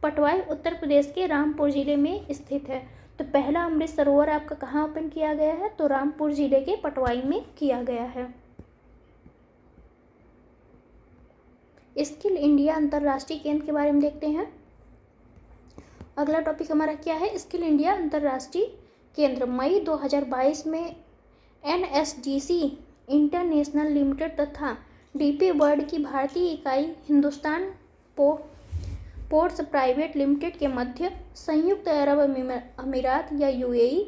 पटवाई उत्तर प्रदेश के रामपुर जिले में स्थित है। तो पहला अमृत सरोवर आपका कहाँ ओपन किया गया है, तो रामपुर जिले के पटवाई में किया गया है। स्किल इंडिया अंतर्राष्ट्रीय केंद्र के बारे में देखते हैं। अगला टॉपिक हमारा क्या है, स्किल इंडिया अंतर्राष्ट्रीय केंद्र। मई 2022 में NSDC इंटरनेशनल लिमिटेड तथा DP वर्ल्ड की भारतीय इकाई हिंदुस्तान पोर्ट्स प्राइवेट लिमिटेड के मध्य संयुक्त अरब अमीरात या UAE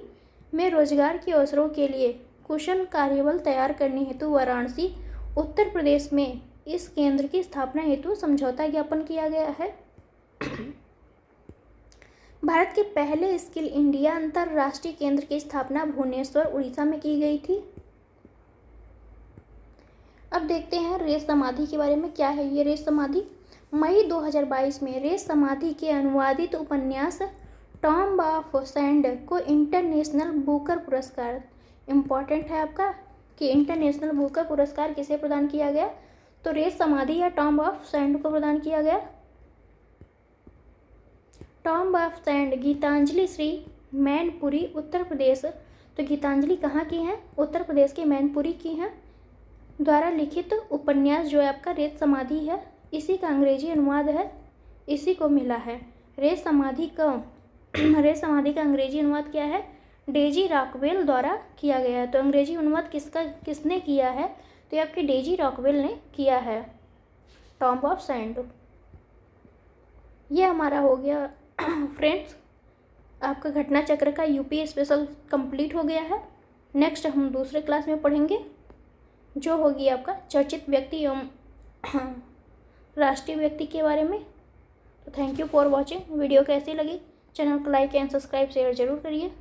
में रोजगार के अवसरों के लिए कुशल कार्यबल तैयार करने हेतु वाराणसी उत्तर प्रदेश में इस केंद्र की स्थापना हेतु समझौता ज्ञापन किया गया है। भारत के पहले स्किल इंडिया अंतर्राष्ट्रीय केंद्र की स्थापना भुवनेश्वर उड़ीसा में की गई थी। अब देखते हैं रेस समाधि के बारे में। क्या है ये रेस समाधि, मई 2022 में रेस समाधि के अनुवादित उपन्यास टॉम्ब ऑफ सैंड को इंटरनेशनल बुकर पुरस्कार, इम्पॉर्टेंट है आपका कि इंटरनेशनल बुकर पुरस्कार किसे प्रदान किया गया, तो रेस समाधि या टॉम्ब ऑफ सैंड को प्रदान किया गया। Tomb of Sand Geetanjali Shree Mainpuri Uttar Pradesh, तो गीतांजलि कहाँ की हैं, उत्तर प्रदेश के मैनपुरी की हैं, द्वारा लिखित उपन्यास जो है आपका रेत समाधि है। इसी का अंग्रेजी अनुवाद है, इसी को मिला है। रेत समाधि का अंग्रेजी अनुवाद क्या है, डेजी रॉकवेल द्वारा किया गया है। तो अंग्रेजी अनुवाद किसने किया है, तो ये आपके डेजी रॉकवेल ने किया है टॉम्ब ऑफ सैंड। ये हमारा हो गया फ्रेंड्स, आपका घटना चक्र का यूपी स्पेशल कंप्लीट हो गया है। नेक्स्ट हम दूसरे क्लास में पढ़ेंगे जो होगी आपका चर्चित व्यक्ति एवं राष्ट्रीय व्यक्ति के बारे में। तो thank you for watching. Video कैसी लगी, चैनल को लाइक एंड सब्सक्राइब शेयर जरूर करिए।